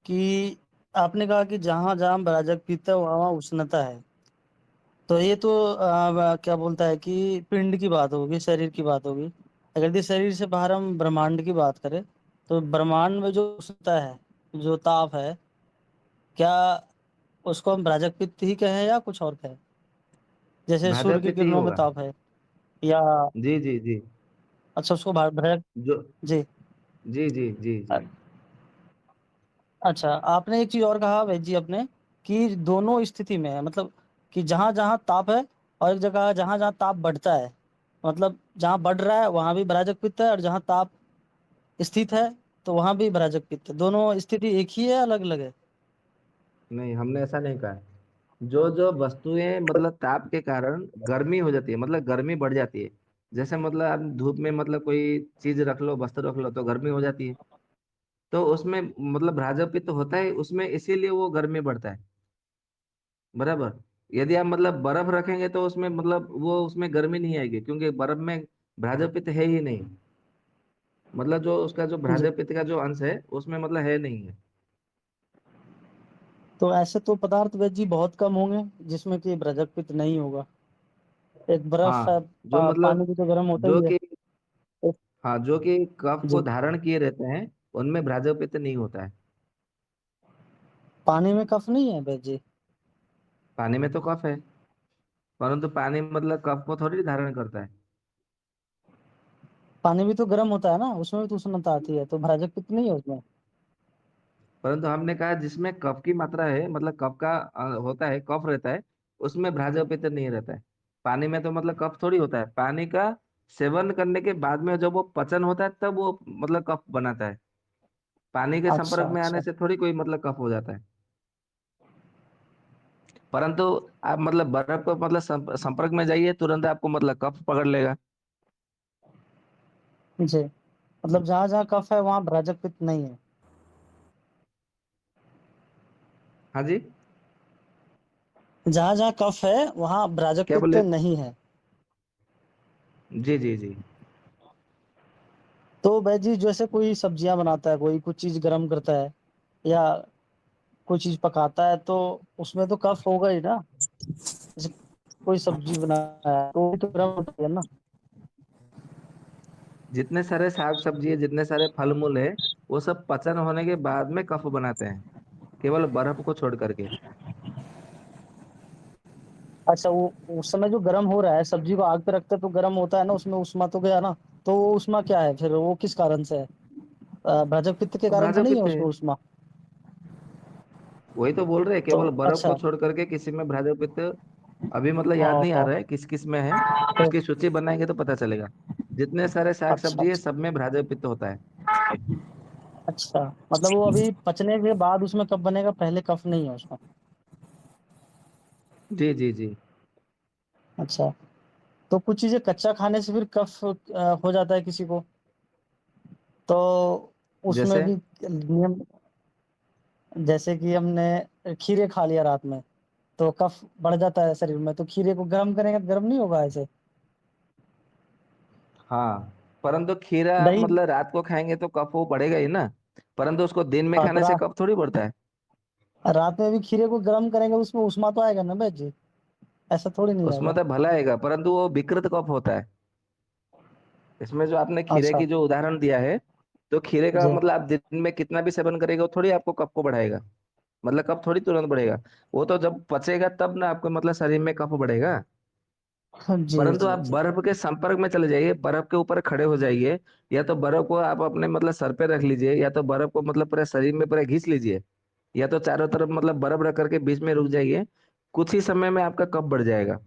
कि आपने कहा कि जहां जहां ब्राजक पीता है वहां उष्णता है। तो ये तो क्या बोलता है कि पिंड की बात होगी, शरीर की बात होगी। अगर यदि शरीर से बाहर हम ब्रह्मांड की बात करें, तो ब्रह्मांड में जो उष्णता है, जो ताप है, क्या उसको हम ब्राजक पित्त ही कहें या कुछ और कहें? जैसे भ्रातृ सूर्य की पित्त ही किरणों में होगा। ताप है, या जी जी जी। अच्छा उसको ब्राजक। जो जी। जी जी जी जी। अच्छा, आपने एक चीज और कहा वैद जी अपने, कि दोनों स्थिति में है, मतलब कि जहां जहां ताप है, और एक जगह जहां जहां ताप बढ़ता है, मतलब जहां बढ़ रहा है वहां भी भराजक पित्त है, और जहां ताप स्थित है तो वहां भी भराजक पित्त है। दोनों स्थिति एक ही है, अलग अलग है? नहीं, हमने ऐसा नहीं कहा है। जो जो वस्तुएं मतलब ताप के कारण गर्मी हो जाती है, मतलब गर्मी बढ़ जाती है। जैसे मतलब आप धूप में मतलब कोई चीज रख लो, वस्त्र रख लो, तो गर्मी हो जाती है। तो उसमें मतलब भ्राजक तो होता है उसमें, इसीलिए वो गर्मी बढ़ता है। बराबर। यदि आप मतलब बर्फ रखेंगे तो उसमें मतलब वो उसमें गर्मी नहीं आएगी, क्योंकि बर्फ में भ्राजक पित्त है ही नहीं। मतलब जो उसका जो जी। भ्राजक पित्त का जो अंश है उसमें मतलब है नहीं है। तो ऐसे तो पदार्थ वैद जी बहुत कम होंगे जिसमें कि भ्राजक पित्त नहीं होगा। एक बर्फ है, हाँ, जो पानी मतलब भी तो गर्म होता जो ही है। कि हाँ, जो कि कफ को जी। धारण किए रहते हैं, उनमें भ्राजक पित्त नहीं होता है। पानी में कफ नहीं है वैद जी? पानी में तो कफ है, परंतु पानी मतलब कफ को थोड़ी धारण करता है। पानी भी तो गर्म होता है ना, उसमें भी तो उष्णता आती है, तो भ्राजक पित्त नहीं है उसमें? परंतु हमने कहा जिसमें कफ की मात्रा है, मतलब कफ का होता है, कफ रहता है, उसमें भ्राजक पित्त नहीं रहता है। पानी में तो मतलब कफ थोड़ी होता है। पानी का सेवन करने के बाद में जब वो पचन होता है तब वो मतलब कफ बनाता है। पानी के अच्छा संपर्क में आने अच्छा। से थोड़ी कोई मतलब कफ हो जाता है। परंतु आप मतलब बर्फ को मतलब संपर्क में जाइए, तुरंत आपको मतलब कफ पकड़ लेगा। जी, मतलब जहां जहां कफ है वहां भ्राजक पित्त नहीं है? हाँ जी। जहां जहां कफ है वहां भ्राजक क्या पित्त बोले? नहीं है? जी जी जी। तो वैद जी जैसे कोई सब्जियां बनाता है, कोई कुछ चीज गर्म करता है, या कोई चीज पकाता है, तो उसमें तो कफ होगा ही ना। जैसे कोई सब्जी बनाया है तो वो भी तो गर्म होती है ना? जितने सारे साग सब्जी है, जितने सारे फल मूल है, वो सब पचन होने के बाद में कफ बनाते हैं, केवल बर्फ को छोड़ करके। अच्छा, वो उस समय जो गर्म हो रहा है, सब्जी को आग पे रखते हैं तो गर्म होता है ना, उसमें उष्मा तो गया ना। तो वो उष्मा क्या है फिर, वो किस कारण से है? भ्राजक पित्त के तो कारण से भ्राजक नहीं है पित्त है। उसमें उष्मा? वही तो बोल रहे हैं, तो केवल बर्फ को अच्छा। छोड़ करके किसी में भ्राजक पित्त अभी मतलब याद नहीं आ ओ, रहा है किस किस में है। तो उसकी सूची बनाएंगे तो पता चलेगा। जितने सारे साग अच्छा सब्जी है अच्छा। सब में भ्राजक पित्त होता है। अच्छा, मतलब वो अभी पचने के बाद उसमें कब बनेगा, पहले कफ नहीं है उसमें? जी जी जी। अच्छा, तो कुछ चीजें कच्चा खाने से फिर कफ हो जाता है किसी को, तो उसमें जैसे भी नियम, जैसे कि हमने खीरे खा लिया रात में तो कफ बढ़ जाता है शरीर में, तो खीरे को गर्म करेंगे तो गर्म नहीं होगा ऐसे? हाँ, परंतु खीरा आप दही। मतलब रात को खाएंगे तो कफ वो बढ़ेगा ही ना। परंतु उसको दिन में हाँ, तो खाने से कफ थोड़ी बढ़ता है। रात में भी खीरे को गर्म करेंगे उसमें उष्मा तो आएगा ना भाई जी? ऐसा थोड़ी नहीं उसमें आएगा? तो भला आएगा, परंतु वो विकृत कफ होता है। इसमें जो आपने खीरे अच्छा। की जो उदाहरण दिया है, तो खीरे का जी। मतलब आप दिन में कितना भी सेवन करेगा वो थोड़ी आपको कफ को बढ़ाएगा। मतलब कफ थोड़ी तुरंत बढ़ेगा। वो तो जब पचेगा तब ना आपको मतलब शरीर में कफ बढ़ेगा। जी परंतु जी आप जी। बर्फ के संपर्क में चले जाइए, बर्फ के ऊपर खड़े हो जाइए, या तो बर्फ को आप अपने मतलब सर पे रख लीजिए, या तो बर्फ को मतलब पूरे शरीर में पूरा घींच लीजिए, या तो चारों तरफ मतलब बर्फ रख करके बीच में रुक जाइए। कुछ ही समय में आपका कफ बढ़ जाएगा।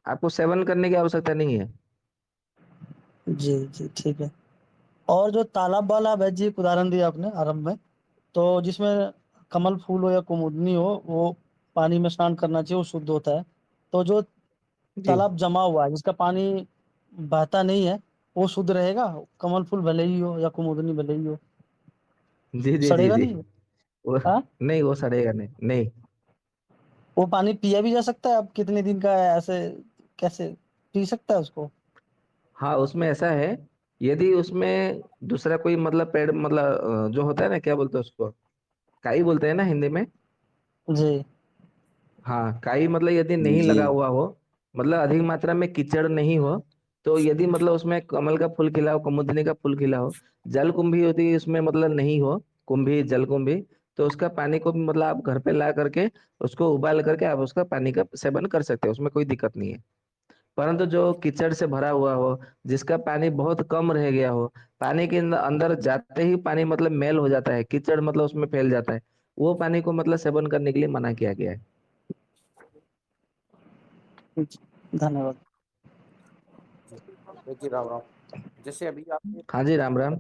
आपको सेवन करने की आवश्यकता नहीं है। जी जी, ठीक है। और जो तालाब वाला वैद जी एक उदाहरण दिया आपने आरंभ में, तो जिसमें कमल फूल हो या कुमुदनी हो, वो पानी में स्नान करना चाहिए, वो शुद्ध होता है। तो जो जी तालाब जमा हुआ है जिसका पानी बहता नहीं है, वो शुद्ध रहेगा? कमल फूल भले ही हो या कुमुदनी भले ही हो, जी जी जी सड़ेगा जी। नहीं? वो हाँ, नहीं, वो सड़ेगा नहीं, नहीं। वो पानी पिया भी जा सकता है? अब कितने दिन का है ऐसे, कैसे पी सकता है उसको? हाँ, उसमें ऐसा है, यदि उसमें दूसरा कोई मतलब पेड़ मतलब जो होता है ना, क्या बोलते हैं उसको, काई बोलते हैं ना हिंदी में। जी हाँ, काई मतलब यदि नहीं जी। लगा हुआ हो, मतलब अधिक मात्रा में कीचड़ नहीं हो, तो यदि मतलब उसमें कमल का फूल खिला हो, कुमुदिनी का फूल खिला हो, जल कुंभी यदि उसमें मतलब नहीं हो, कुंभी जल कुंभी, तो उसका पानी को भी मतलब आप घर पे ला करके उसको उबाल करके आप उसका पानी का सेवन कर सकते हो, उसमें कोई दिक्कत नहीं है। परंतु जो कीचड़ से भरा हुआ हो, जिसका पानी बहुत कम रह गया हो, पानी के अंदर जाते ही पानी मतलब मैल हो जाता है, कीचड़ मतलब उसमें फैल जाता है, वो पानी को मतलब सेवन करने के लिए मना किया गया है। धन्यवाद। देखिए राम राम। जैसे अभी आपने हाँ जी, राम राम।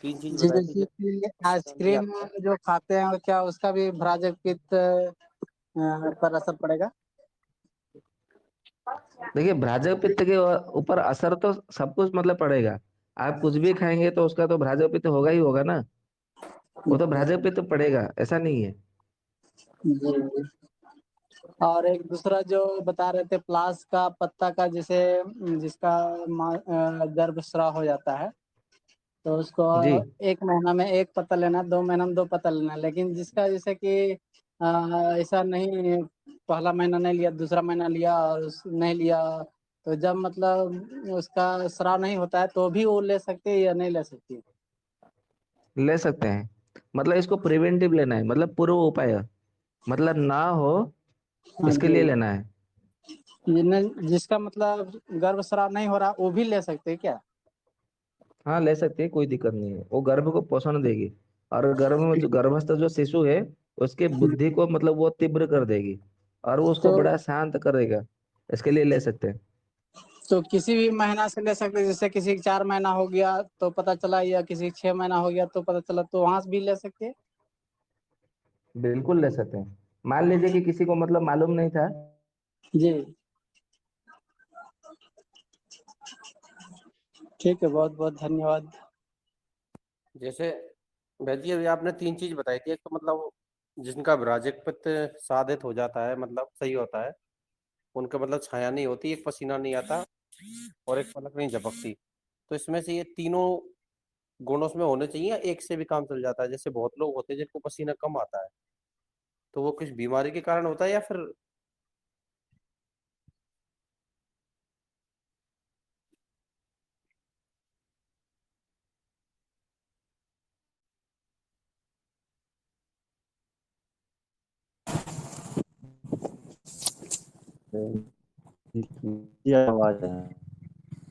तीन चीज जी बताई थी, जैसे कि जैसे आइसक्रीम जो खाते हैं क्या उसका भी भ्राजक पित्त पर असर पड़ेगा? देखिए, भ्राजक पित्त के ऊपर असर तो सब कुछ मतलब पड़ेगा। आप कुछ भी खाएंगे तो उसका तो भ्राजक पित्त होगा ही होगा ना। वो तो भ्राजक पित्त पड़ेगा, ऐसा नहीं है। जी। और एक दूसरा जो बता रहे थे प्लास का पत्ता का, जैसे जिसका गर्भस्राव हो जाता है तो उसको जी। 1 महीना में 1 पत्ता लेना, 2 महीना में 2 पत्ता लेना, लेकिन जिसका जैसे कि ऐसा नहीं, पहला महीना नहीं लिया, दूसरा महीना लिया और नहीं लिया, तो जब मतलब उसका स्राव नहीं होता है तो भी वो ले सकते हैं या नहीं ले सकती? ले सकते हैं। मतलब इसको प्रिवेंटिव लेना है, मतलब पूर्व उपाय, मतलब ना हो हाँ इसके जी। लिए लेना है। जिसका मतलब गर्भस्राव नहीं हो रहा वो भी ले सकते हैं क्या? हाँ, ले सकते हैं, कोई दिक्कत नहीं है। वो गर्भ को पोषण देगी, और गर्भ में जो गर्भस्थ जो शिशु है उसके बुद्धि को मतलब वो तीव्र कर देगी, और वो उसको तो बड़ा शांत करेगा। इसके लिए ले सकते हैं। तो किसी भी महीना से ले सकते हैं, जैसे किसी का 4 महीना हो गया तो पता चला, या किसी का 6 महीना हो गया तो पता चला, तो वहां से भी ले सकते हैं? बिल्कुल ले सकते हैं। मान लीजिए कि किसी को मतलब मालूम नहीं था। जी ठीक है, बहुत बहुत धन्यवाद। जैसे वैसे ही अभी आपने तीन चीज बताई थी, एक तो मतलब जिनका भ्राजक पित्त साधित हो जाता है, मतलब सही होता है, उनका मतलब छाया नहीं होती, एक पसीना नहीं आता और एक पलक नहीं झपकती। तो इसमें से ये तीनों गुण उसमें होने चाहिए या एक से भी काम चल जाता है? जैसे बहुत लोग होते हैं जिनको पसीना कम आता है, तो वो किस बीमारी के कारण होता है या फिर जी आवाज है।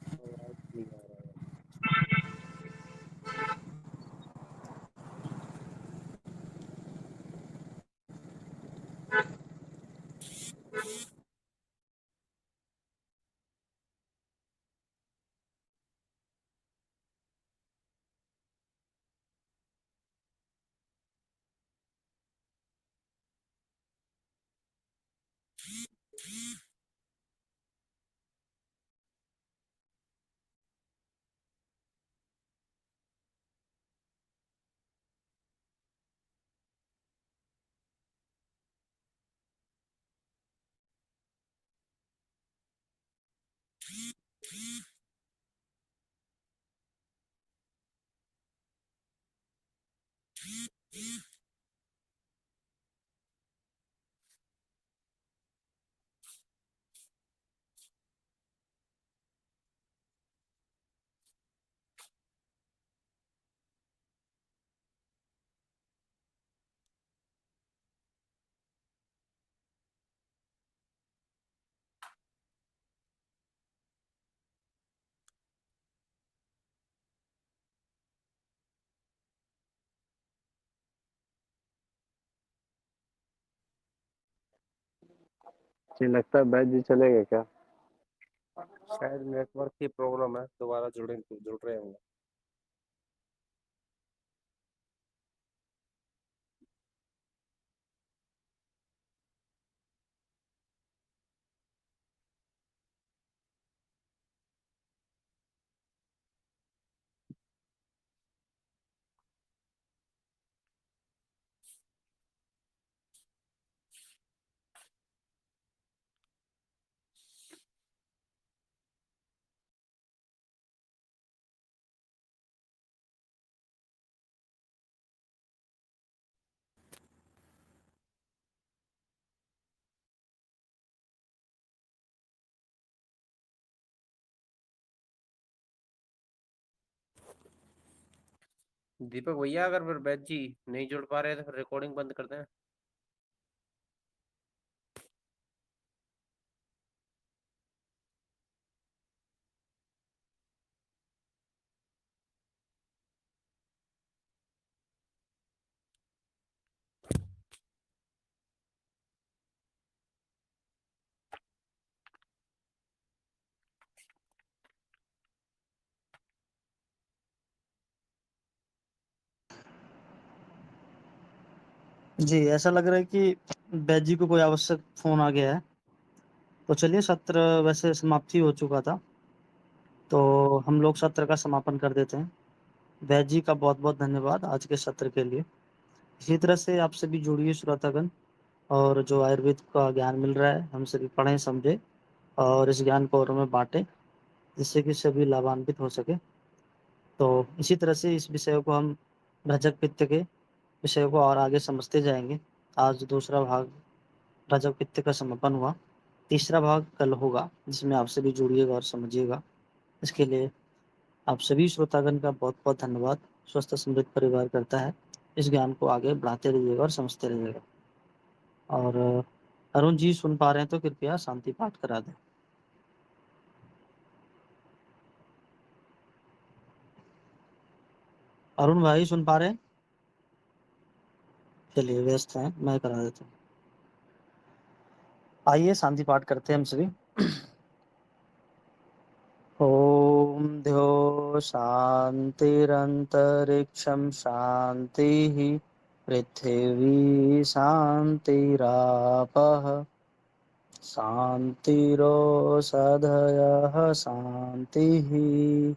नहीं आ रहा है? मुझे लगता है बैच जी चलेगा क्या? शायद नेटवर्क की प्रॉब्लम है, दोबारा जुड़ रहे होंगे। दीपक भैया, अगर फिर बैच जी नहीं जुड़ पा रहे तो फिर रिकॉर्डिंग बंद कर दें। जी, ऐसा लग रहा है कि बैच जी को कोई आवश्यक फ़ोन आ गया है। तो चलिए सत्र वैसे समाप्ति हो चुका था। तो हम लोग सत्र का समापन कर देते हैं। बैच जी का बहुत-बहुत धन्यवाद आज के सत्र के लिए। इसी तरह से आप सभी जुड़िए श्रोतागण और जो आयुर्वेद का ज्ञान मिल रहा है, हम सभी पढ़ें, समझें और इस ज्ञान को औरों में बाँटें, जिससे कि सभी लाभान्वित हो सकें। तो इसी तरह से इस विषय को हम रजक पित्त के विषय को और आगे समझते जाएँगे। आज दूसरा भाग रजक पित्त का समापन हुआ। तीसरा भाग कल होगा, जिसमें आप सभी जुड़िएगा और समझिएगा। इसके लिए आप सभी श्रोतागण का बहुत-बहुत धन्यवाद। स्वस्थ समृद्ध परिवार करता है। इस ज्ञान को आगे बढ़ाते रहिएगा और समझते रहिएगा। और अरुण जी सुन पा रहे हैं तो कृपया शांति पाठ करा दें। अरुण भाई सुन पा रहे हैं? चलिए व्यस्त हैं, मैं करा देता हूँ। आइए शांति पाठ करते हैं हम सभी। ॐ द्यौ शान्तिरन्तरिक्षं शान्तिः पृथिवी शान्तिरापः शान्तिरोषधयः शान्तिः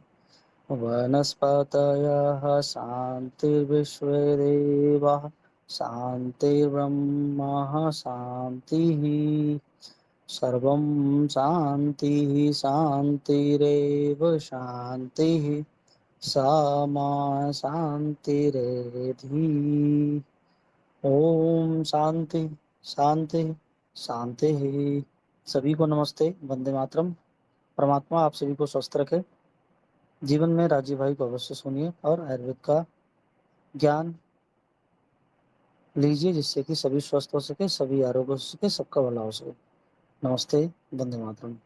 वनस्पतयः शान्तिर्विश्वे देवाः शान्तिर्ब्रह्म शान्तिः सर्वं शान्तिः शान्तिरेव शान्तिः सा मा शान्तिरेधि। ओम शांति शांति शांति। सभी को नमस्ते, वंदे मातरम। परमात्मा आप सभी को स्वस्थ रखे। जीवन में राजीव भाई को अवश्य सुनिए और आयुर्वेद का ज्ञान लीजिए, जिससे कि सभी स्वस्थ हो सके, सभी आरोग्य हो सके, सबका भला हो सके। नमस्ते, वंदे मातरम।